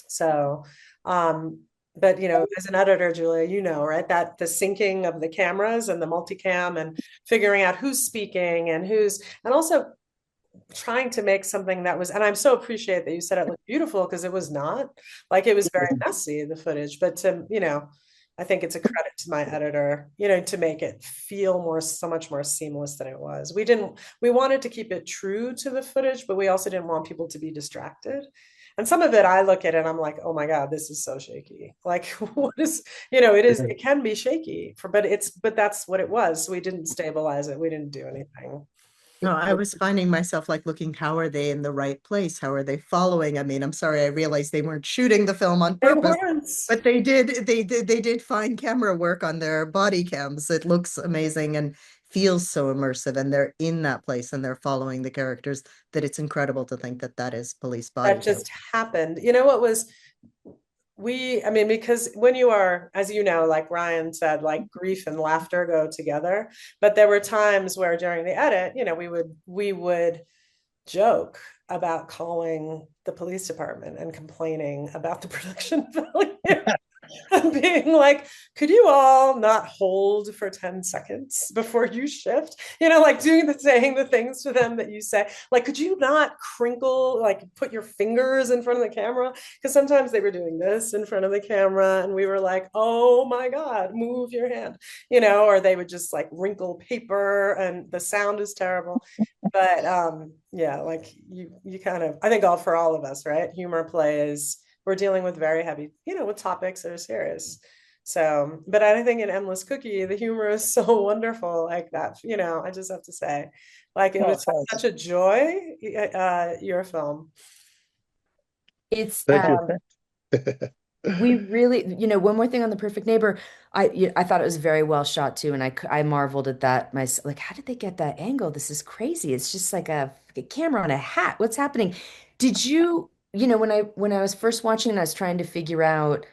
So, but as an editor, Julia, right, that the syncing of the cameras and the multicam and figuring out who's speaking and also trying to make something that was, and I'm so appreciate that you said it looked beautiful, because it was not, like, it was very messy, the footage, but I think it's a credit to my editor, to make it feel so much more seamless than it was. We wanted to keep it true to the footage, but we also didn't want people to be distracted. And some of it, I look at it and I'm like, oh my God, this is so shaky. Like, what is, it can be shaky but that's what it was. So we didn't stabilize it. We didn't do anything. no, I was finding myself like looking, how are they in the right place? How are they following? I mean, I'm sorry, I realized they weren't shooting the film on purpose, but they did fine camera work on their body cams. It looks amazing and feels so immersive, and they're in that place and they're following the characters, that it's incredible to think that that is police body That just happened. What was because when you are, as you know, like Ryan said, like grief and laughter go together. But there were times where during the edit, we would joke about calling the police department and complaining about the production value. And being like, could you all not hold for 10 seconds before you shift? Like saying the things to them that you say. Like, could you not crinkle, like put your fingers in front of the camera? Because sometimes they were doing this in front of the camera and we were like, oh my God, move your hand, or they would just like wrinkle paper and the sound is terrible. But yeah, like you kind of, I think for all of us, right? Humor plays, we're dealing with very heavy, with topics that are serious. So, but I think in Endless Cookie, the humor is so wonderful like that. I just have to say, like, it was such a joy, your film. It's Thank you. we really, one more thing on The Perfect Neighbor. I thought it was very well shot too, and I marveled at that myself. Like, how did they get that angle? This is crazy. It's just like a camera on a hat. What's happening? Did you, when I was first watching, and I was trying to figure out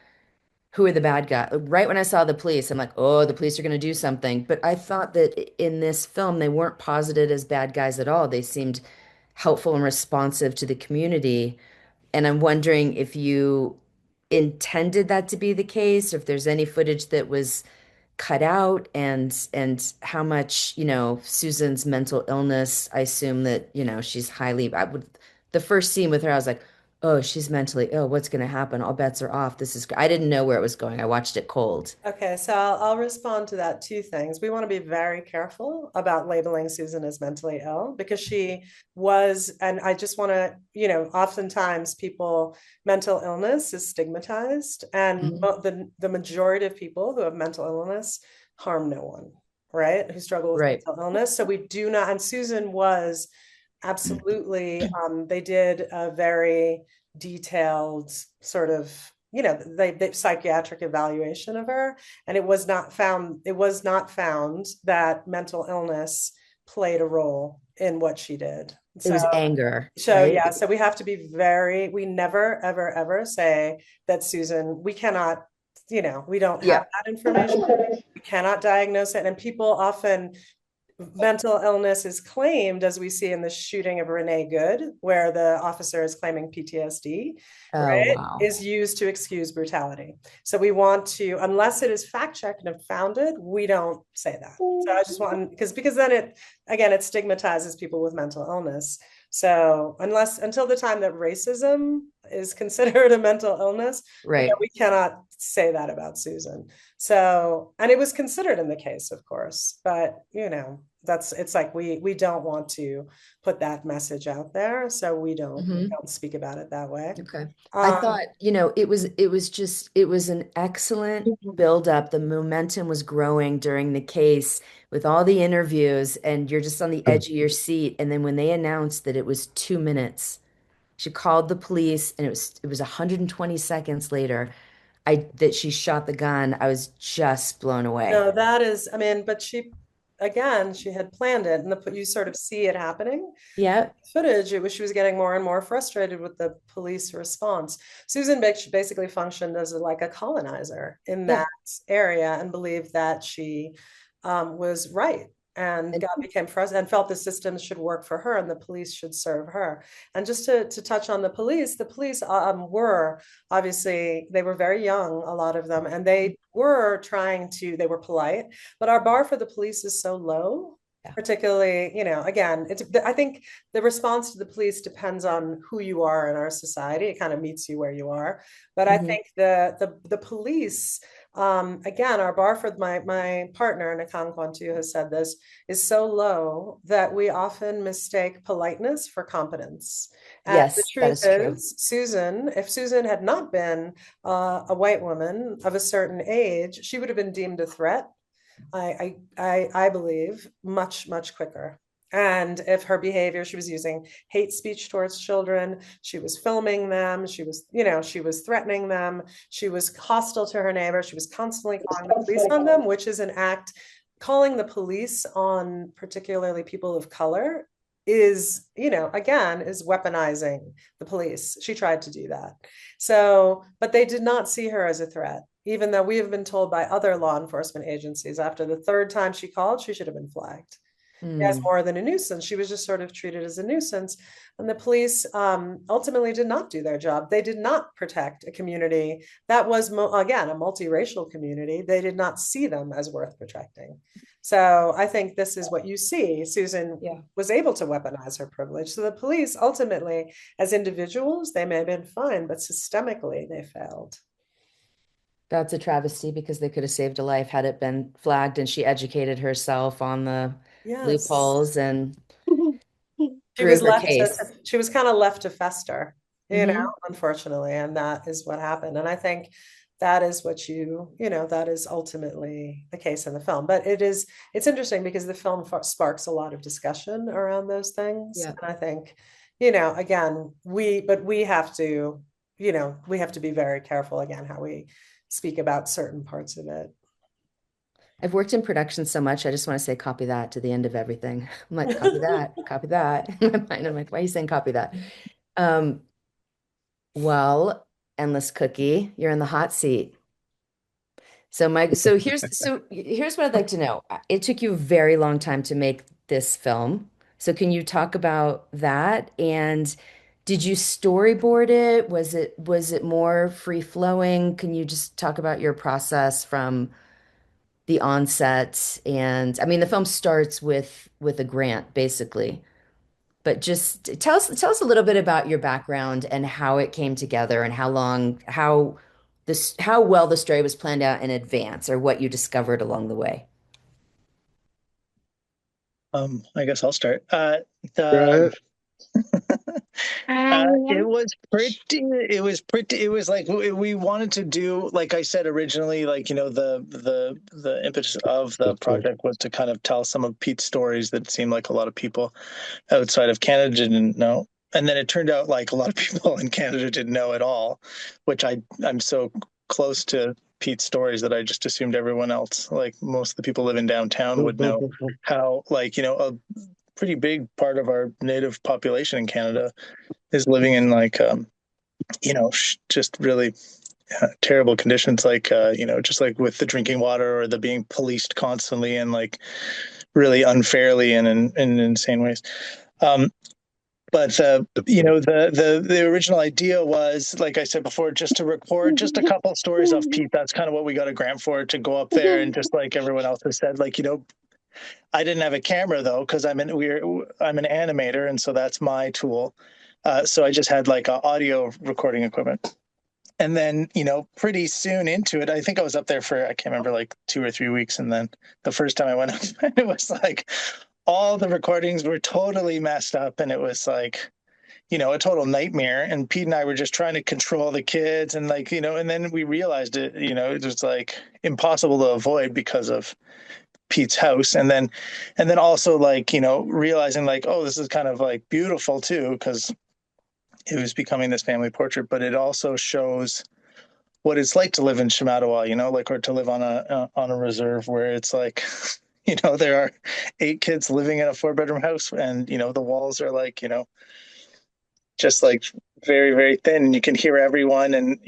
who are the bad guys. Right when I saw the police, I'm like, oh, the police are going to do something. But I thought that in this film, they weren't posited as bad guys at all. They seemed helpful and responsive to the community. And I'm wondering if you intended that to be the case, or if there's any footage that was cut out, and how much, Susan's mental illness. I assume that, she's highly, the first scene with her, I was like, oh, she's mentally ill. What's going to happen? All bets are off. I didn't know where it was going. I watched it cold. Okay, so I'll respond to that. Two things. We want to be very careful about labeling Susan as mentally ill because she was, and I just want to, oftentimes mental illness is stigmatized, and the majority of people who have mental illness harm no one, right? Who struggle with Right. mental illness. So we do not, and Susan was absolutely, they did a very detailed sort of the psychiatric evaluation of her, and it was not found that mental illness played a role in what she did. It was anger, So right? yeah, so we have to be we never ever ever say that Susan, we cannot, we don't have that information. We cannot diagnose it. And people often, mental illness is claimed, as we see in the shooting of Renee Good, where the officer is claiming PTSD, Oh, right, wow. is used to excuse brutality. So we want to, unless it is fact-checked and founded, we don't say that. So I just want, because then it stigmatizes people with mental illness. So until the time that racism is considered a mental illness, right, we cannot say that about Susan. So, and it was considered in the case, of course, but it's like we don't want to put that message out there, so we don't speak about it that way. Okay. I thought, it was an excellent build up. The momentum was growing during the case with all the interviews, and you're just on the edge of your seat. And then when they announced that it was 2 minutes, she called the police, and it was 120 seconds later, that she shot the gun. I was just blown away. No, that is, I mean, but she had planned it, and you sort of see it happening. Yeah. Footage, she was getting more and more frustrated with the police response. Susan basically functioned as like a colonizer in that area and believed that she was right, and became frustrated and felt the systems should work for her and the police should serve her. And just to touch on the police were obviously, they were very young, a lot of them, and they were polite, but our bar for the police is so low. Yeah. Particularly, again, I think the response to the police depends on who you are in our society. It kind of meets you where you are. But I think the police, again, our bar for my partner, Nakan Kwantu, has said this, is so low that we often mistake politeness for competence. And yes, the truth is, if Susan had not been a white woman of a certain age, she would have been deemed a threat. I believe much, much quicker. And if her behavior, she was using hate speech towards children, she was filming them, she was threatening them, she was hostile to her neighbor, she was constantly calling the police on them, which is an act. Calling the police on particularly people of color is weaponizing the police. She tried to do that. So, but they did not see her as a threat, even though we have been told by other law enforcement agencies after the third time she called, she should have been flagged. as Mm. more than a nuisance. She was just sort of treated as a nuisance. And the police ultimately did not do their job. They did not protect a community that was, again, a multiracial community. They did not see them as worth protecting. So I think this is what you see. Susan was able to weaponize her privilege. So the police ultimately, as individuals, they may have been fine, but systemically they failed. That's a travesty because they could have saved a life had it been flagged and she educated herself on the loopholes and through her case. She was kind of left to fester, you know, Mm-hmm. unfortunately, and that is what happened. And I think that is what that is ultimately the case in the film. But it's interesting because the film sparks a lot of discussion around those things. Yeah. And I think, again, we have to, we have to be very careful again how we speak about certain parts of it. I've worked in production so much, I just want to say copy that to the end of everything. I'm like, copy that, copy that. In my mind, I'm like, why are you saying copy that? Well, Endless Cookie, you're in the hot seat. So here's what I'd like to know. It took you a very long time to make this film. So can you talk about that? And did you storyboard it? Was it more free flowing? Can you just talk about your process from the onset? And I mean, the film starts with a grant, basically. But just tell us a little bit about your background and how it came together and how well the story was planned out in advance or what you discovered along the way. I guess I'll start. Right. It was like we wanted to do, like I said originally, like, the impetus of the project was to kind of tell some of Pete's stories that seemed like a lot of people outside of Canada didn't know. And then it turned out like a lot of people in Canada didn't know at all, which I'm so close to Pete's stories that I just assumed everyone else, like most of the people living downtown, would know how, like, a pretty big part of our native population in Canada is living in like, just really terrible conditions, like, just like with the drinking water or the being policed constantly and like really unfairly and in insane ways. But the original idea was, like I said before, just to record just a couple stories of Pete. That's kind of what we got a grant for, to go up there and just like everyone else has said, like, I didn't have a camera though, because I'm an animator, and so that's my tool. So I just had like audio recording equipment. And then, pretty soon into it, I think I was up there for, I can't remember, like 2 or 3 weeks. And then the first time I went up, it was like all the recordings were totally messed up. And it was like, a total nightmare. And Pete and I were just trying to control the kids. And like, and then we realized it was like impossible to avoid because of Pete's house. And then also like, realizing like, oh, this is kind of like beautiful too, because it was becoming this family portrait, but it also shows what it's like to live in Shamattawa, like, or to live on a reserve where it's like, there are 8 kids living in a 4-bedroom house, and the walls are like, just like very, very thin, and you can hear everyone, and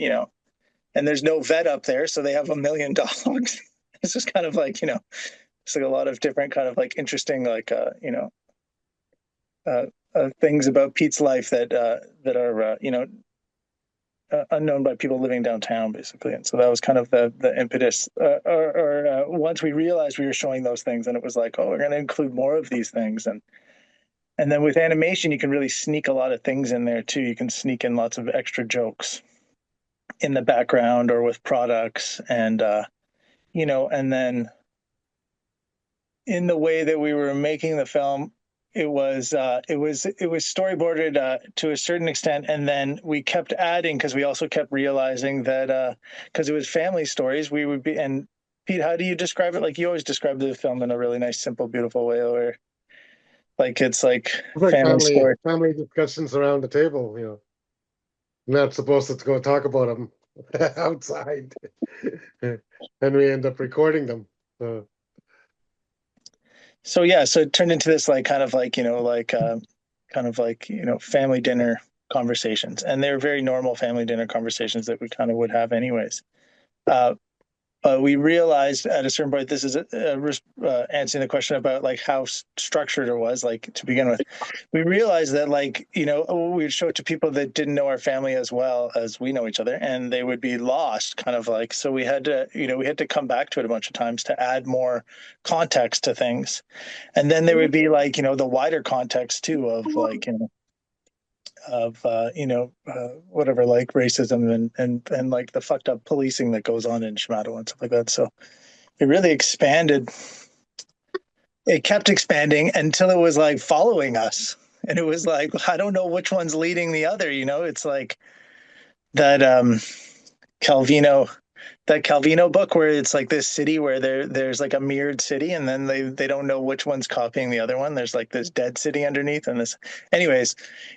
and there's no vet up there, so they have a million dogs. It's just kind of like, it's like a lot of different kind of like interesting, like things about Pete's life that are unknown by people living downtown, basically. And so that was kind of the impetus. Once we realized we were showing those things, and it was like, oh, we're going to include more of these things. And then with animation, you can really sneak a lot of things in there too. You can sneak in lots of extra jokes in the background or with products, and and then in the way that we were making the film, it was storyboarded to a certain extent, and then we kept adding, because we also kept realizing that because it was family stories, we would be. And Pete, how do you describe it? Like, you always describe the film in a really nice, simple, beautiful way, where like it's like family discussions around the table. Not supposed to go talk about them outside, and we end up recording them. So yeah, so it turned into this like kind of like family dinner conversations, and they're very normal family dinner conversations that we kind of would have anyways. we realized at a certain point, this is answering the question about like how structured it was, like to begin with. We realized that like, we would show it to people that didn't know our family as well as we know each other, and they would be lost kind of like, so we had to, we had to come back to it a bunch of times to add more context to things. And then there would be like, the wider context too of like, whatever, like racism and like the fucked up policing that goes on in Shamato and stuff like that. So it really expanded. It kept expanding until it was like following us, and it was like I don't know which one's leading the other. It's like that Calvino that Calvino book where it's like this city where there's like a mirrored city, and then they don't know which one's copying the other one. There's like this dead city underneath, and this. Anyways,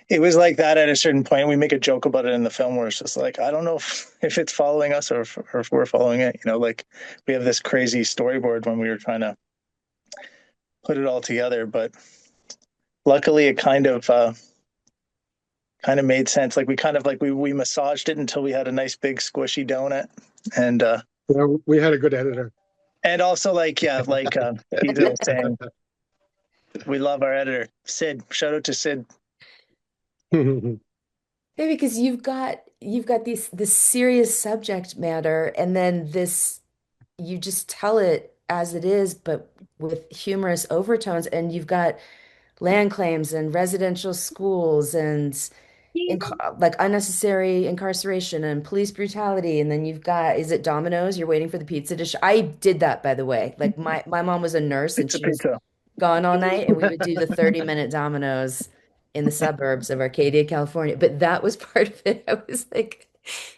it was like that at a certain point. We make a joke about it in the film where it's just like I don't know if it's following us or if we're following it. Like we have this crazy storyboard when we were trying to put it all together, but luckily it kind of made sense. Like we kind of like we massaged it until we had a nice big squishy donut, and we had a good editor. And also, like, yeah, like Geeta was saying, we love our editor, Sid. Shout out to Sid. Yeah, because you've got this serious subject matter, and then you just tell it as it is, but with humorous overtones, and you've got land claims and residential schools and like unnecessary incarceration and police brutality, and then you've got, is it Domino's? You're waiting for the pizza to I did that, by the way. Like my mom was a nurse and she was Pizza. gone all night, and we would do the 30-minute Domino's in the suburbs of Arcadia, California. But that was part of it. I was like,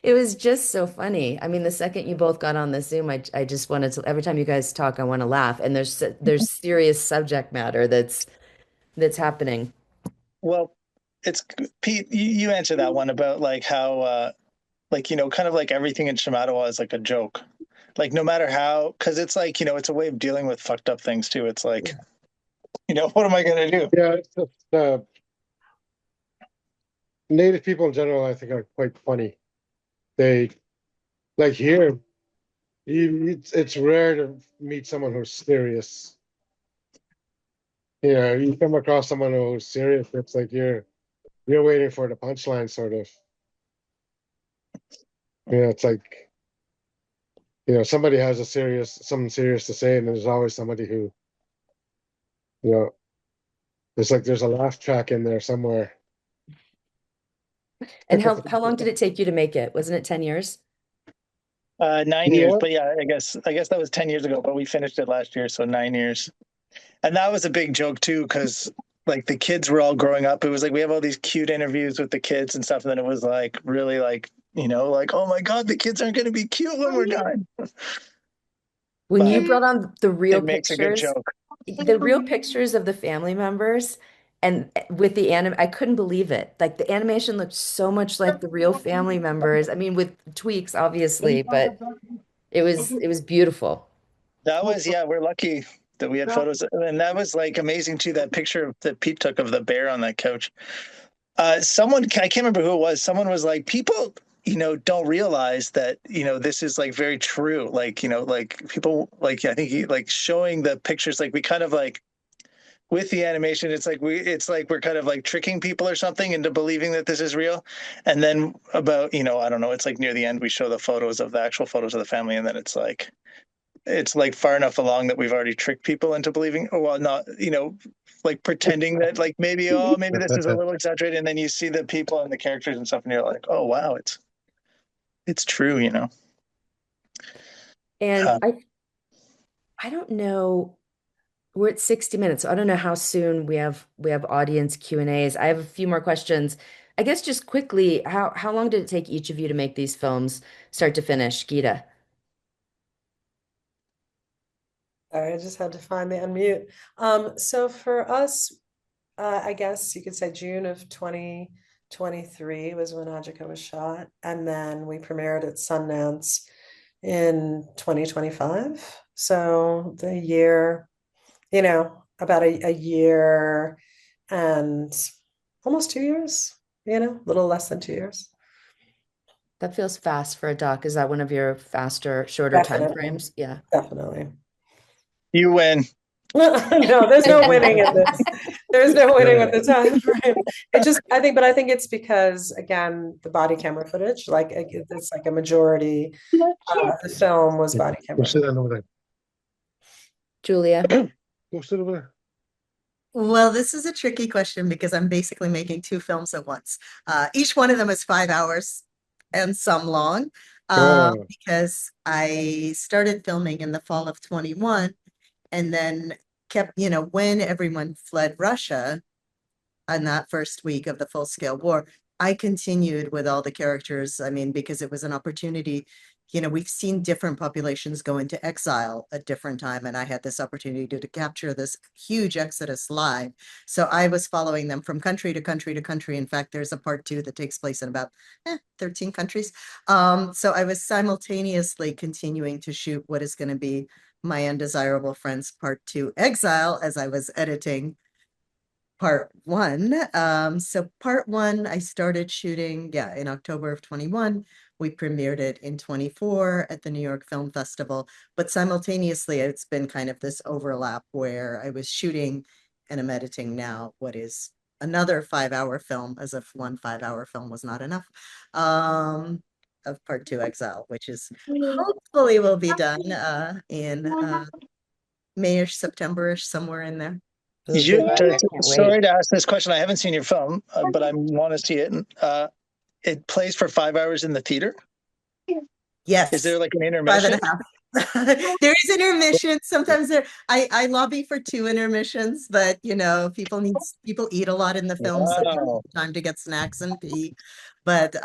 it was just so funny. I mean, the second you both got on the Zoom, I just wanted to, every time you guys talk, I want to laugh. And there's serious subject matter that's happening. Well, it's Pete. You answer that one about like how like kind of like everything in Shamattawa is like a joke. Like no matter how, because it's like it's a way of dealing with fucked up things too. It's like what am I gonna do? Yeah, it's just, Native people in general, I think, are quite funny. They like here. It's rare to meet someone who's serious. You come across someone who's serious. It's like you're waiting for the punchline, sort of. It's like somebody has something serious to say, and there's always somebody who it's like there's a laugh track in there somewhere. And how long did it take you to make it? Wasn't it 10 years? 9 years, but yeah, I guess that was 10 years ago, but we finished it last year, so 9 years. And that was a big joke too, because like the kids were all growing up. It was like we have all these cute interviews with the kids and stuff, and then it was like really like like, oh my God, the kids aren't going to be cute when we're done. When But you brought on the real it makes a good pictures, joke. the real pictures of the family members, and with the I couldn't believe it. Like the animation looked so much like the real family members. I mean, with tweaks, obviously, but it was beautiful. That was, yeah, we're lucky that we had photos, and that was like amazing too. That picture that Pete took of the bear on that couch. Someone, I can't remember who it was. Someone was like, people, don't realize that, this is like very true. Like, like people, like, I think like showing the pictures, like we kind of like with the animation, it's like we're kind of like tricking people or something into believing that this is real. And then about, I don't know, it's like near the end, we show the actual photos of the family. And then it's like far enough along that we've already tricked people into believing, oh, well, not, like pretending that like maybe this is a little exaggerated. And then you see the people and the characters and stuff, and you're like, oh, wow, it's true, And I don't know. We're at 60 minutes, so I don't know how soon we have audience Q&As. I have a few more questions. I guess just quickly, how long did it take each of you to make these films start to finish? Geeta. Sorry, I just had to find the unmute. So for us, I guess you could say June of 2023 was when Ajika was shot, and then we premiered at Sundance in 2025. So the year, about a year and almost 2 years, a little less than 2 years. That feels fast for a doc. Is that one of your faster, shorter time Definitely, frames? Yeah. definitely. You win. No, there's no winning at this. There's no winning with the time frame. I think it's because, again, the body camera footage, like it's like a majority of the film was body Go camera sit footage. down over Julia. there. Go sit over there. Well, this is a tricky question because I'm basically making two films at once. Each one of them is 5 hours and some long, Oh, because I started filming in the fall of 21 and then kept, when everyone fled Russia on that first week of the full-scale war, I continued with all the characters. I mean, because it was an opportunity. We've seen different populations go into exile at different time, and I had this opportunity to capture this huge exodus live. So I was following them from country to country to country. In fact, there's a part two that takes place in about 13 countries. So I was simultaneously continuing to shoot what is going to be My Undesirable Friends Part Two Exile as I was editing part one. So part one, I started shooting, in October of 21. We premiered it in 24 at the New York Film Festival, but simultaneously, it's been kind of this overlap where I was shooting and I'm editing now what is another 5 hour film, as if one 5 hour film was not enough, of part two Exile, which is hopefully will be done in Mayish, September-ish, somewhere in there. Oh, good luck. I can't Sorry wait. to ask this question. I haven't seen your film, but I want to see it. It plays for 5 hours in the theater. Is there Yes, like an five and intermission? a half. There is intermission. Sometimes I lobby for two intermissions, but people eat a lot in the film, so they Wow. need time to get snacks and pee. But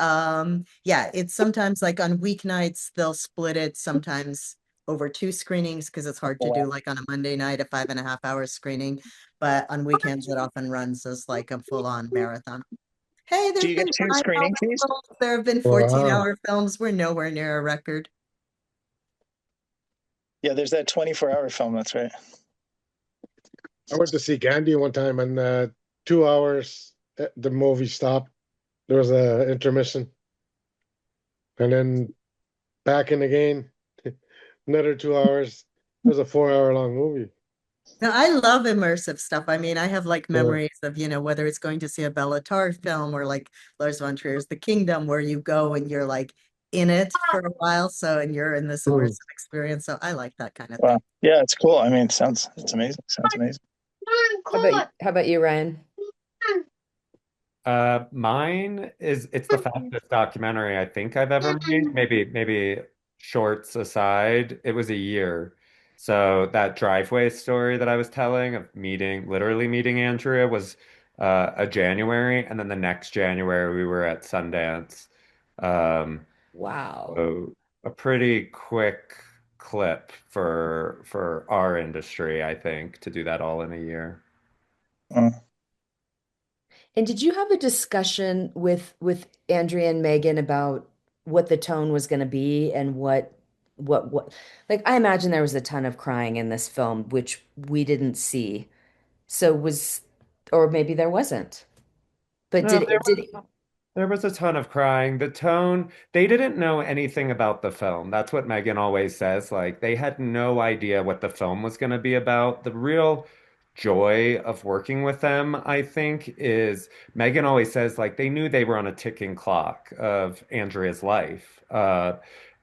yeah, it's sometimes like on weeknights they'll split it sometimes over two screenings because it's hard to Wow. do like on a Monday night a 5.5 hour screening. But on weekends it often runs as like a full-on marathon. Hey, Do there's you get been two 9 hour screenings each? films, there have been wow. 14-hour films. We're nowhere near a record. Yeah, there's that 24-hour film. That's right. I went to see Gandhi one time, and 2 hours, the movie stopped. There was a intermission, and then back in again, another 2 hours. It was a 4 hour long movie. Now, I love immersive stuff. I mean, I have like Yeah. memories of, whether it's going to see a Bela Tarr film or like Lars von Trier's The Kingdom, where you go and you're like in it for a while. So, and you're in this Mm. immersive experience. So I like that kind of Wow. thing. Yeah, it's cool. I mean, it's amazing. Sounds amazing. How about you, Ryan? Mine is it's the fastest documentary I think I've ever made. Maybe shorts aside, it was a year. So that driveway story that I was telling of literally meeting Andrea was a January, and then the next January we were at Sundance. Um, Wow. so a pretty quick clip for our industry, I think, to do that all in a year. Mm. And did you have a discussion with Andrea and Megan about what the tone was going to be and what like I imagine there was a ton of crying in this film, which we didn't see. So or maybe there wasn't. But No, there was a ton of crying. The tone, they didn't know anything about the film. That's what Megan always says. Like, they had no idea what the film was going to be about. The real joy of working with them, I think, is Megan always says, like, they knew they were on a ticking clock of Andrea's life.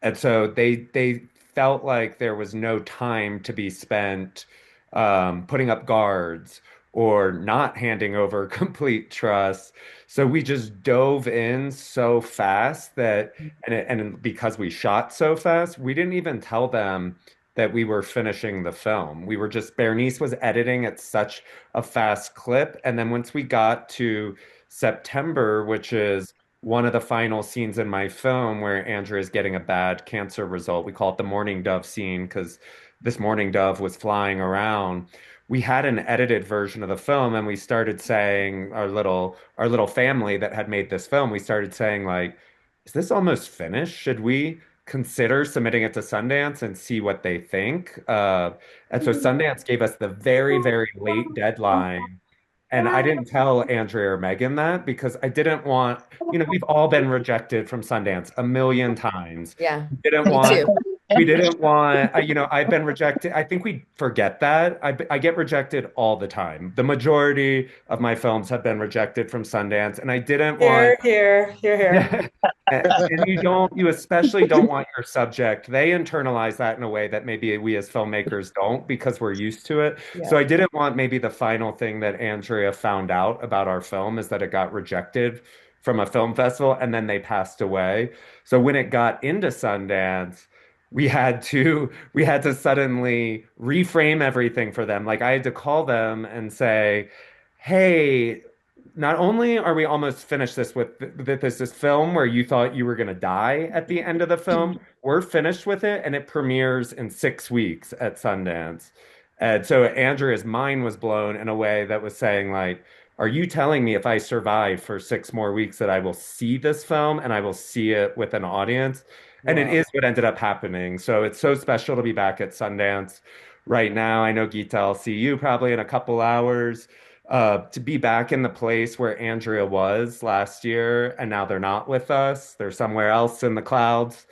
And so they felt like there was no time to be spent putting up guards or not handing over complete trust. So we just dove in so fast and because we shot so fast, we didn't even tell them that we were finishing the film. Bernice was editing at such a fast clip. And then once we got to September, which is one of the final scenes in my film where Andrea is getting a bad cancer result, we call it the mourning dove scene because this mourning dove was flying around. We had an edited version of the film and we started saying our little family that had made this film, we started saying like, is this almost finished? Should we consider submitting it to Sundance and see what they think? And so Sundance gave us the very, very late deadline And I didn't tell Andrea or Megan that because I didn't want, we've all been rejected from Sundance a million times. Yeah, We didn't me want, too. we didn't want, I've been rejected. I think we forget that. I get rejected all the time. The majority of my films have been rejected from Sundance, and I didn't want, Here. yeah. And you especially don't want your subject. They internalize that in a way that maybe we as filmmakers don't because we're used to it. Yeah. So I didn't want maybe the final thing that Andrea found out about our film is that it got rejected from a film festival and then they passed away. So when it got into Sundance, we had to suddenly reframe everything for them. Like I had to call them and say, "Hey, not only are we almost finished this film where you thought you were going to die at the end of the film, we're finished with it and it premieres in 6 weeks at Sundance." And so Andrea's mind was blown in a way that was saying like, are you telling me if I survive for 6 more weeks that I will see this film and I will see it with an audience? And it Wow. is what ended up happening. So it's so special to be back at Sundance right now. I know Geeta, I'll see you probably in a couple hours. To be back in the place where Andrea was last year, and now they're not with us. They're somewhere else in the clouds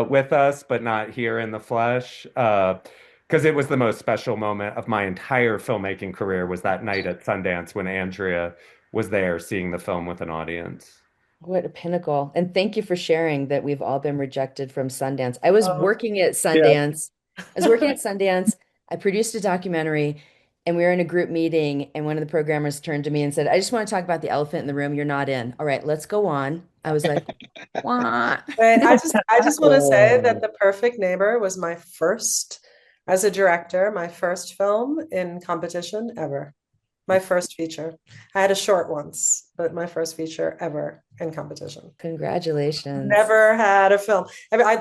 with us, but not here in the flesh. Because it was the most special moment of my entire filmmaking career was that night at Sundance when Andrea was there seeing the film with an audience. What a pinnacle. And thank you for sharing that we've all been rejected from Sundance. I was Oh, working at Yeah. Sundance. I was working at Sundance. I produced a documentary and we were in a group meeting and one of the programmers turned to me and said, I just want to talk about the elephant in the room. You're not in. All right, let's go on. I was like, what? but I just want to say that Oh, The Perfect Neighbor was my first, as a director, my first film in competition ever. My first feature. I had a short once, but my first feature ever in competition. Congratulations. Never had a film. I mean, I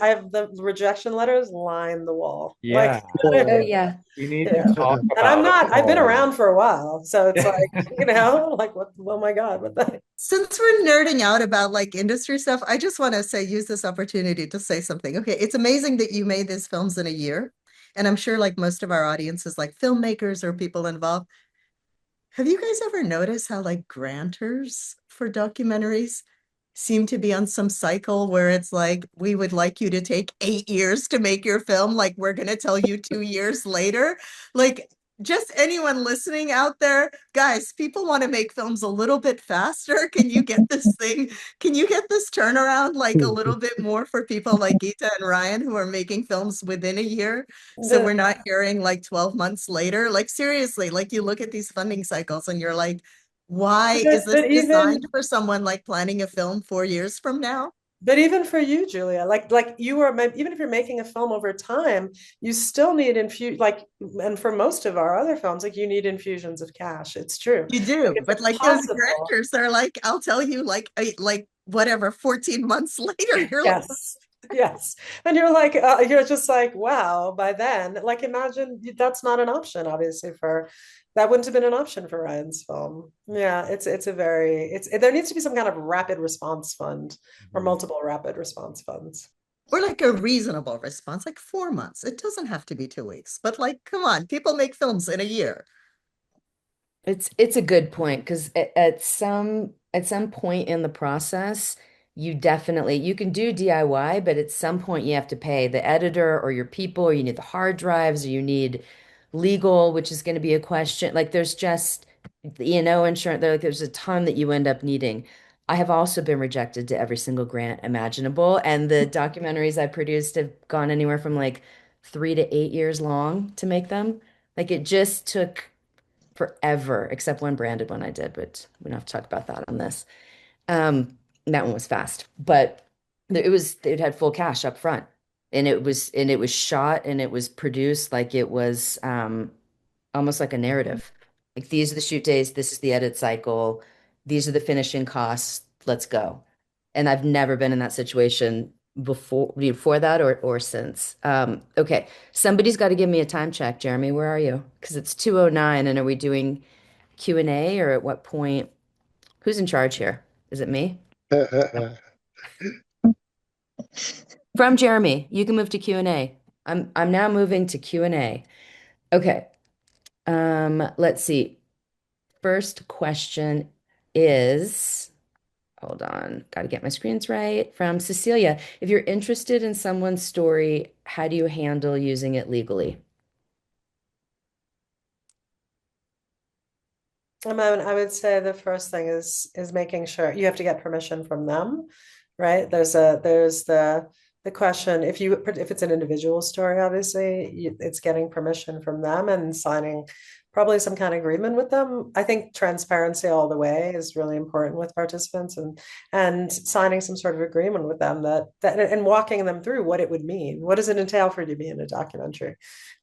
have the rejection letters line the wall. Yeah, Oh, oh. yeah. we need to Yeah. talk And I'm about not, I've been it around for a while. So it's more. like, like what, oh my God, what the Since we're nerding out about like industry stuff, I just want to say, use this opportunity to say something. Okay, it's amazing that you made these films in a year. And I'm sure like most of our audience is like filmmakers or people involved. Have you guys ever noticed how like granters for documentaries seem to be on some cycle where it's like, we would like you to take 8 years to make your film, like we're going to tell you 2 years later? Like, just anyone listening out there, guys, people want to make films a little bit faster. Can you get this turnaround like a little bit more for people like Geeta and Ryan who are making films within a year? So we're not hearing like 12 months later. Like seriously, like you look at these funding cycles and you're like, why is this but even designed for someone like planning a film 4 years from now? but even for you, Julia, like you are even if you're making a film over time, you still need and for most of our other films, like you need infusions of cash. It's true. You Like do, it's but like those impossible. grantors are like, I'll tell you, like whatever, 14 months later, you're like, Yes. Yes. And you're just like, wow, by then, like imagine that's not an option, obviously, that wouldn't have been an option for Ryan's film. Yeah, there needs to be some kind of rapid response fund or multiple rapid response funds. or like a reasonable response, like 4 months. It doesn't have to be 2 weeks, but like, come on, people make films in a year. It's a good point because at some point in the process, you can do DIY, but at some point you have to pay the editor or your people, or you need the hard drives, or you need legal, which is going to be a question. Like there's just the E&O insurance, there's a ton that you end up needing. I have also been rejected to every single grant imaginable, and the documentaries I produced have gone anywhere from like 3 to 8 years long to make them. Like it just took forever, except one branded one I did, but we don't have to talk about that on this. That one was fast, but it had full cash up front, and it was shot and it was produced like it was almost like a narrative. Like these are the shoot days, this is the edit cycle, these are the finishing costs, let's go. And I've never been in that situation before that or since. Okay, somebody's got to give me a time check. Jeremy, where are you? Because it's 2:09, and are we doing Q&A, or at what point? Who's in charge here? Is it me? From Jeremy, you can move to Q&A. I'm now moving to Q&A. Okay. Let's see. first question is, hold on, got to get my screens right, from Cecilia. If you're interested in someone's story, how do you handle using it legally? I would say the first thing is making sure you have to get permission from them, right? There's the question if it's an individual story, obviously it's getting permission from them and signing probably some kind of agreement with them. I think transparency all the way is really important with participants and signing some sort of agreement with them that and walking them through what it would mean. What does it entail for you to be in a documentary?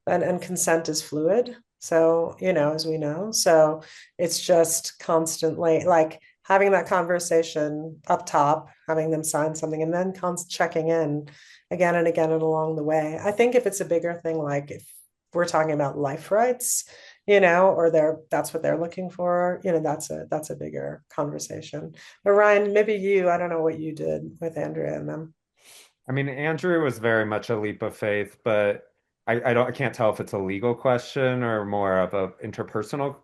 And consent is fluid. So, as we know. So it's just constantly like having that conversation up top, having them sign something, and then checking in again and again and along the way. I think if it's a bigger thing, like if we're talking about life rights, or that's what they're looking for, that's a bigger conversation. But Ryan, maybe I don't know what you did with Andrea and them. I mean, Andrew was very much a leap of faith, but I can't tell if it's a legal question or more of a interpersonal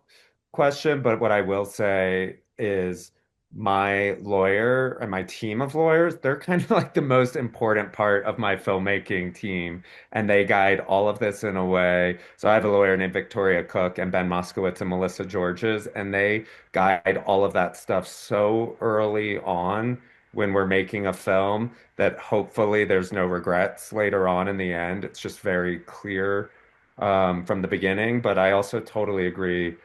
question. But what I will say is my lawyer and my team of lawyers, they're kind of like the most important part of my filmmaking team. And they guide all of this in a way. So I have a lawyer named Victoria Cook and Ben Moskowitz and Melissa Georges, and they guide all of that stuff so early on when we're making a film that hopefully there's no regrets later on in the end. It's just very clear from the beginning. But I also totally agree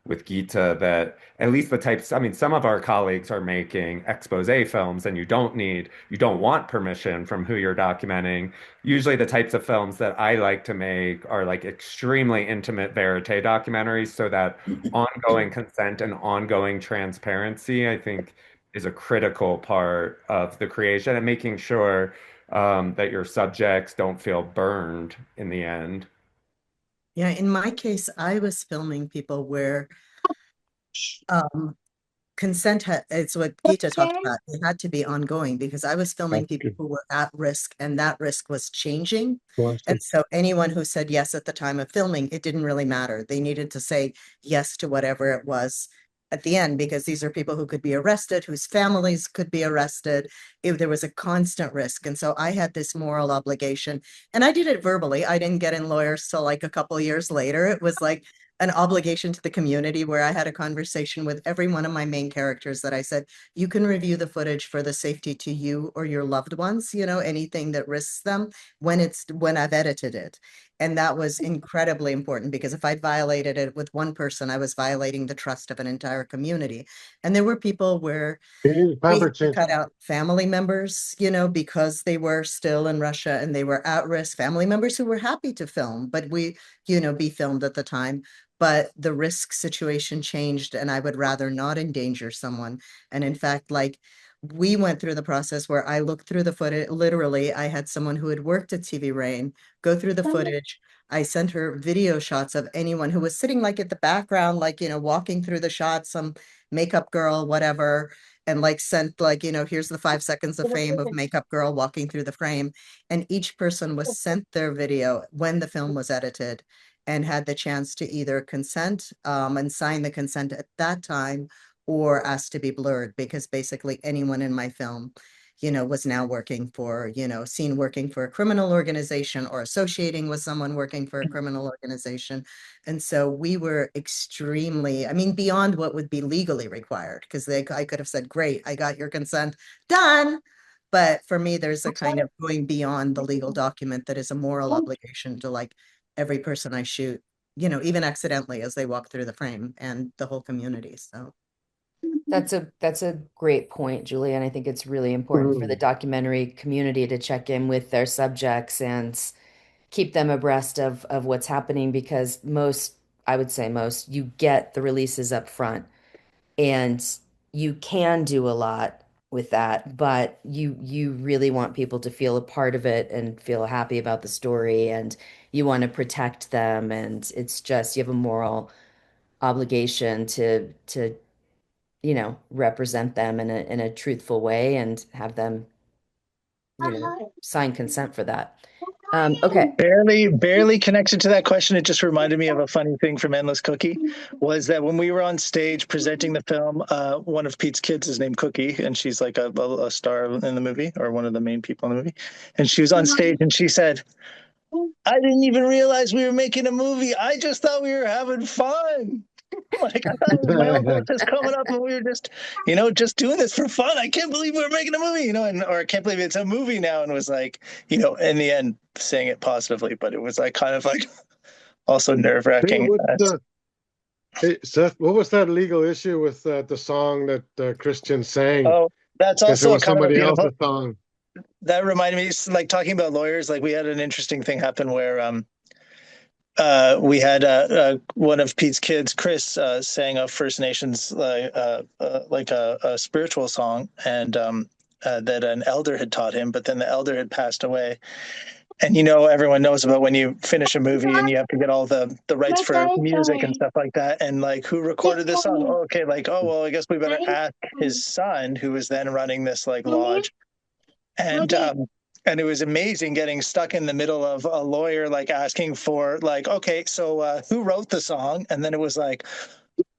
with Geeta that at least the types, I mean, some of our colleagues are making expose films and you don't want permission from who you're documenting. Usually the types of films that I like to make are like extremely intimate verite documentaries so that ongoing consent and ongoing transparency, I think, is a critical part of the creation and making sure that your subjects don't feel burned in the end. Yeah, in my case, I was filming people where um, it's what Geeta talked about. It had to be ongoing because I was filming people who were at risk and that risk was changing. And so anyone who said yes at the time of filming, it didn't really matter. They needed to say yes to whatever it was at the end because these are people who could be arrested, whose families could be arrested. If there was a constant risk. And so I had this moral obligation and I did it verbally. I didn't get in lawyers till like a couple years later. It was like, an obligation to the community where I had a conversation with every one of my main characters that I said, you can review the footage for the safety to you or your loved ones, anything that risks them when I've edited it. And that was incredibly important because if I'd violated it with one person, I was violating the trust of an entire community. And there were people where we had to cut out family members, because they were still in Russia and they were at risk, family members who were happy to film, but be filmed at the time. But the risk situation changed and I would rather not endanger someone. And in fact, like we went through the process where I looked through the footage. Literally, I had someone who had worked at TV Rain go through the footage. I sent her video shots of anyone who was sitting like at the background, like, walking through the shots, some makeup girl, whatever, and like sent like, here's the 5 seconds of fame of makeup girl walking through the frame. And each person was sent their video when the film was edited and had the chance to either consent and sign the consent at that time or ask to be blurred because basically anyone in my film, was now working for, seen working for a criminal organization or associating with someone working for a criminal organization. And so we were extremely, I mean, beyond what would be legally required because I could have said, great, I got your consent, done. But for me, there's a kind of going beyond the legal document that is a moral obligation to like every person I shoot, even accidentally as they walk through the frame and the whole community. So That's a great point, Julie, and I think it's really important for the documentary community to check in with their subjects and keep them abreast of what's happening because I would say most, you get the releases up front and you can do a lot with that, but you really want people to feel a part of it and feel happy about the story and you want to protect them and it's just you have a moral obligation to represent them in a truthful way and have them, sign consent for that. Okay. Barely connected to that question. It just reminded me of a funny thing from Endless Cookie, was that when we were on stage presenting the film, one of Pete's kids is named Cookie, and she's like a star in the movie, or one of the main people in the movie. And she was on stage and she said, "I didn't even realize we were making a movie. I just thought we were having fun." Like, I thought it was my uncle just coming up and we were just, just doing this for fun. I can't believe we're making a movie, or I can't believe it's a movie now. And was like, in the end, saying it positively, but it was like kind of like also nerve Hey, wracking. hey, Seth, what was that legal issue with the song that Christian sang? Oh, that's Guess it also a was kind of a somebody beautiful. else's song. That reminded me, it's like talking about lawyers. Like we had an interesting thing happen where we had one of Pete's kids, Chris, sang a First Nations like a spiritual song, and that an elder had taught him. But then the elder had passed away, and everyone knows about when you finish a movie and you have to get all the rights for music and stuff like that. And like, who recorded this song? Oh, okay, like, oh well, I guess we better ask his son, who was then running this like lodge, and it was amazing getting stuck in the middle of a lawyer like asking for like, okay, so who wrote the song? And then it was like,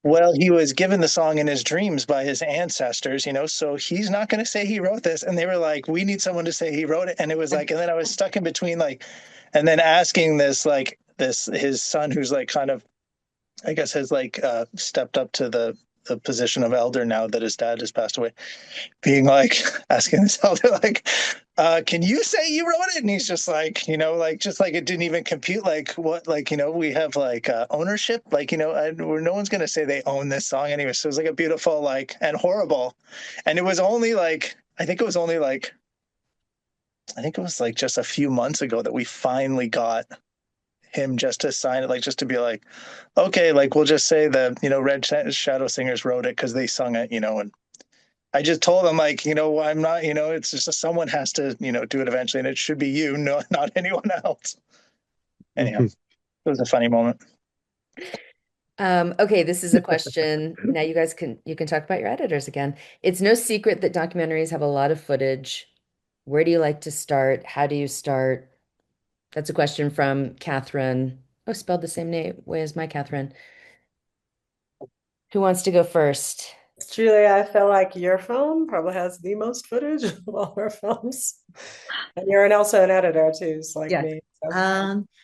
well, he was given the song in his dreams by his ancestors, so he's not going to say he wrote this. And they were like, we need someone to say he wrote it. And it was like, and then I was stuck in between, like, and then asking his son, who's like kind of, I guess, has like stepped up to the position of elder now that his dad has passed away, being like, asking this elder, like, can you say you wrote it? And he's just like, like, just like it didn't even compute. Like, what, like, we have like ownership, like, where no one's going to say they own this song anyway. So it was like a beautiful, like, and horrible. And it was only like, I think it was like just a few months ago that we finally got him just to sign it, like just to be like, okay, like we'll just say the Red Shadow Singers wrote it because they sung it, and I just told him like, I'm not, it's just someone has to, do it eventually, and it should be you, no, not anyone else. Anyhow, it was a funny moment. Okay, this is a question. Now you guys you can talk about your editors again. It's no secret that documentaries have a lot of footage. Where do you like to start? How do you start? That's a question from Catherine. Oh, spelled the same way as my Catherine. Who wants to go first? Julie, I feel like your film probably has the most footage of all our films. And you're also an editor too, just like Yeah. me.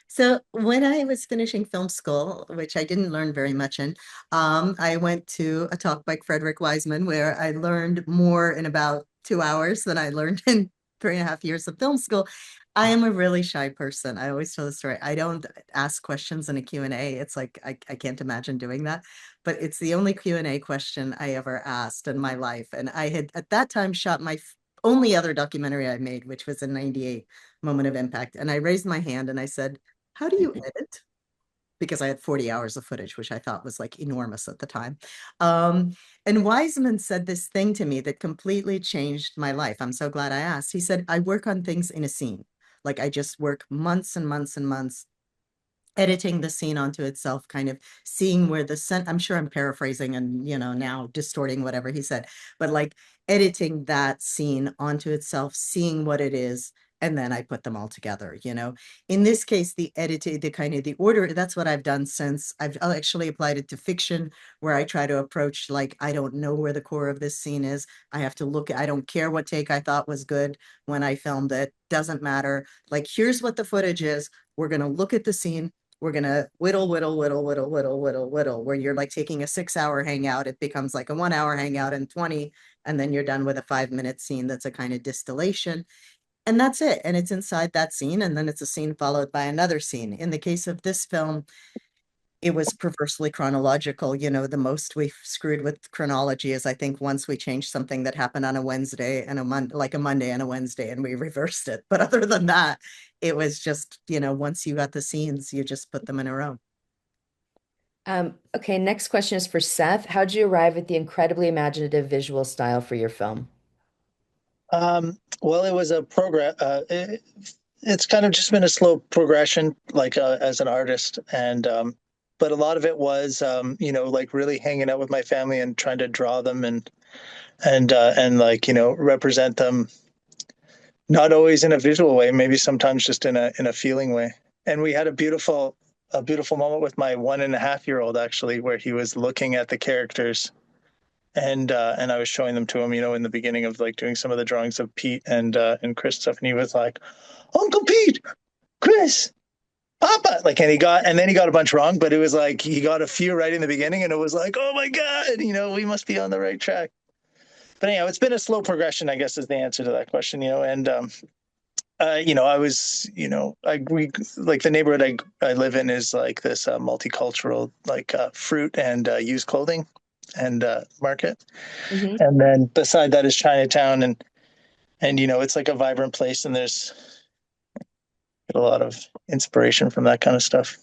So when I was finishing film school, which I didn't learn very much in, I went to a talk by Frederick Wiseman where I learned more in about 2 hours than I learned in 3.5 years of film school. I am a really shy person. I always tell the story. I don't ask questions in a Q&A. It's like, I can't imagine doing that, but it's the only Q&A question I ever asked in my life. And I had at that time shot my only other documentary I made, which was in '98, Moment of Impact. And I raised my hand and I said, how do you edit? Because I had 40 hours of footage, which I thought was like enormous at the time. And Wiseman said this thing to me that completely changed my life. I'm so glad I asked. He said, I work on things in a scene. Like I just work months and months and months editing the scene onto itself, kind of seeing where I'm sure I'm paraphrasing and, now distorting whatever he said, but like editing that scene onto itself, seeing what it is, and then I put them all together, In this case, the editing, the order, that's what I've done since I've actually applied it to fiction, where I try to approach, like, I don't know where the core of this scene is. I have to look, I don't care what take I thought was good when I filmed it, doesn't matter. Like, here's what the footage is. We're going to look at the scene. We're going to whittle, where you're like taking a 6-hour hangout. It becomes like a 1-hour hangout in 20, and then you're done with a 5-minute scene. That's a kind of distillation. And that's it. And it's inside that scene. And then it's a scene followed by another scene. In the case of this film, it was perversely chronological. The most we've screwed with chronology is, I think, once we changed something that happened on a Wednesday and like a Monday and a Wednesday, and we reversed it. But other than that, it was just, once you got the scenes, you just put them in a row. Okay, next question is for Seth. How'd you arrive at the incredibly imaginative visual style for your film? Well, it was a program. It's kind of just been a slow progression, like as an artist, and but a lot of it was, like really hanging out with my family and trying to draw them and like represent them not always in a visual way, maybe sometimes just in a feeling way. And we had a beautiful moment with my 1.5-year-old actually, where he was looking at the characters and I was showing them to him, in the beginning of like doing some of the drawings of Pete and Chris stuff, and he was like, "Uncle Pete, Chris, Papa," like, and then he got a bunch wrong, but it was like he got a few right in the beginning, and it was like, "Oh my God, we must be on the right track." But anyhow, it's been a slow progression, I guess, is the answer to that question, and I was, we like the neighborhood I live in is like this multicultural, like fruit and used clothing and market. Mhm. And then beside that is Chinatown, and it's like a vibrant place, and there's a lot of inspiration from that kind of stuff.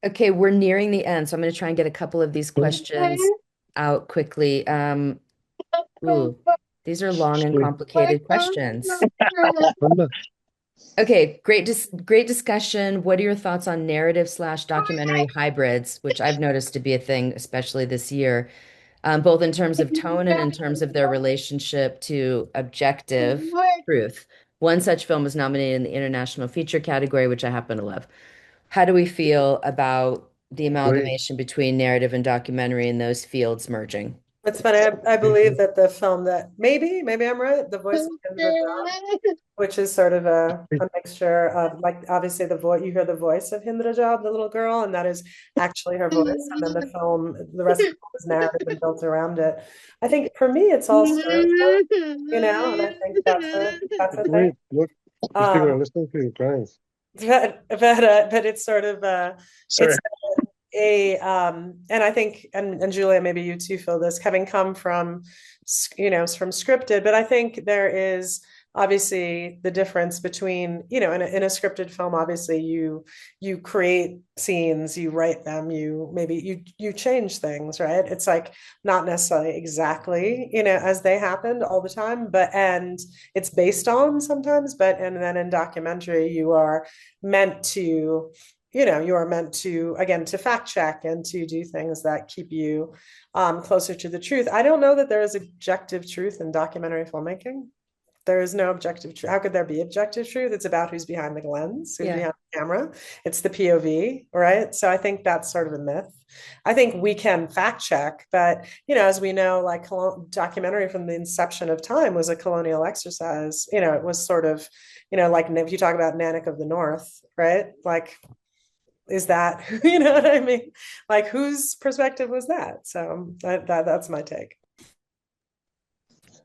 Okay, we're nearing the end, so I'm going to try and get a couple of these questions out quickly. Ooh, these are long and complicated questions. Okay, great discussion. What are your thoughts on narrative/documentary hybrids, which I've noticed to be a thing, especially this year, both in terms of tone and in terms of their relationship to objective truth? One such film was nominated in the International Feature category, which I happen to love. How do we feel about the amalgamation between narrative and documentary and those fields merging? It's funny. I believe that the film that maybe I'm right, The Voice of Gandbhir, which is sort of a mixture of, like, obviously the voice, you hear the voice of Hindrajab, the little girl, and that is actually her voice. And then the rest of the film is narrative and built around it. I think for me, it's all storytelling, and I think that's a thing. Wait, look, these people are Um, listening to you crying. but it's sort of Sorry. it's and I think, and Julia, maybe you too feel this, having come from from scripted, but I think there is obviously the difference between, in a scripted film, obviously you create scenes, you write them, you change things, right? It's like not necessarily exactly as they happened all the time, and it's based on sometimes, and then in documentary you are meant to again, to fact check and to do things that keep you closer to the truth. I don't know that there is objective truth in documentary filmmaking. There is no objective truth. How could there be objective truth? It's about who's behind the lens, who's behind the camera. It's the POV, right? So I think that's sort of a myth. I think we can fact check, but as we know, like documentary from the inception of time was a colonial exercise. It was sort of, like if you talk about Nanook of the North, right? Like, is that what I mean? Like, whose perspective was that? So that's my take.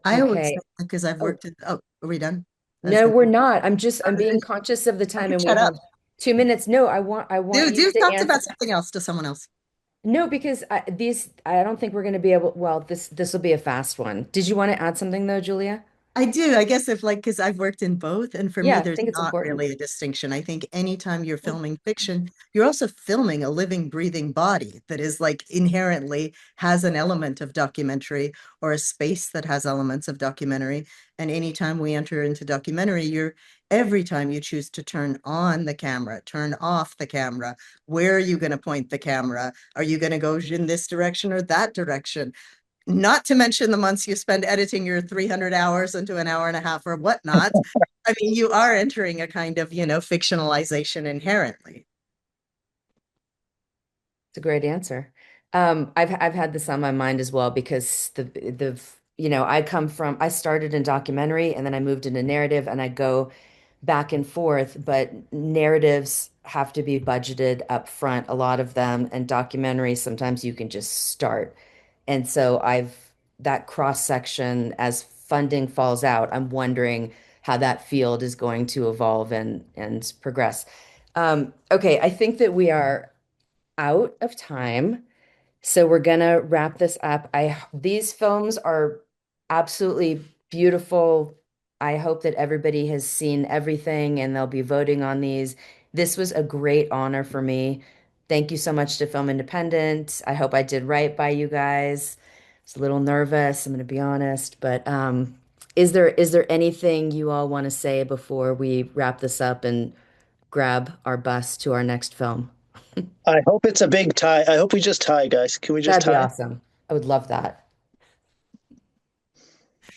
I always Okay. say, because I've worked in, oh, are we done? No, we're not. I'm being conscious of the time and we Shut up. have 2 minutes. No, I want you to Talk answer. about something else to someone else. No, because I don't think we're going to be able, well, this will be a fast one. Did you want to add something though, Julia? I do. I guess if like, because I've worked in both, and for Yeah, me, I there's think it's not important. really a distinction. I think anytime you're filming fiction, you're also filming a living, breathing body that is like inherently has an element of documentary or a space that has elements of documentary. And anytime we enter into documentary, every time you choose to turn on the camera, turn off the camera, where are you going to point the camera? Are you going to go in this direction or that direction? Not to mention the months you spend editing your 300 hours into an hour and a half or whatnot. I mean, you are entering a kind of, fictionalization inherently. It's a great answer. I've had this on my mind as well because I started in documentary and then I moved into narrative and I go back and forth, but narratives have to be budgeted up front, a lot of them, and documentaries sometimes you can just start. And so that cross section as funding falls out, I'm wondering how that field is going to evolve and progress. Okay, I think that we are out of time. So we're gonna wrap this up. These films are absolutely beautiful. I hope that everybody has seen everything and they'll be voting on these. This was a great honor for me. Thank you so much to Film Independent. I hope I did right by you guys. I was a little nervous, I'm gonna be honest, but is there anything you all want to say before we wrap this up and grab our bus to our next film? I hope it's a big tie. I hope we just tie, guys. Can we just That'd be tie? awesome. I would love that.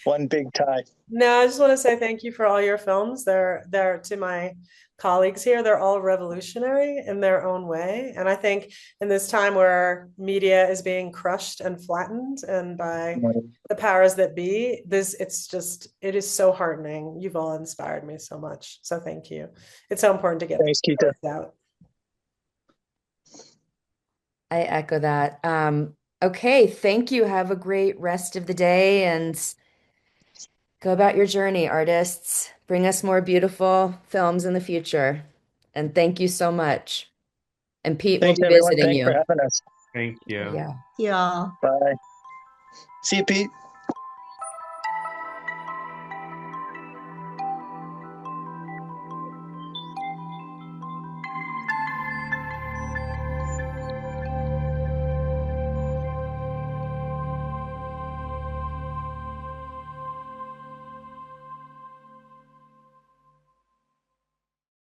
one big tie. No, I just want to say thank you for all your films. They're to my colleagues here, they're all revolutionary in their own way. And I think in this time where media is being crushed and flattened and by the powers that be, it is so heartening. You've all inspired me so much. So thank you. It's so important to get Thanks, Geeta. this out. I echo that. Okay, thank you. Have a great rest of the day and go about your journey, artists. Bring us more beautiful films in the future. And thank you so much. And Pete will Thanks, be everyone. visiting Thanks for you. having us. Thank you. Yeah. Y'all. Bye. See you, Pete.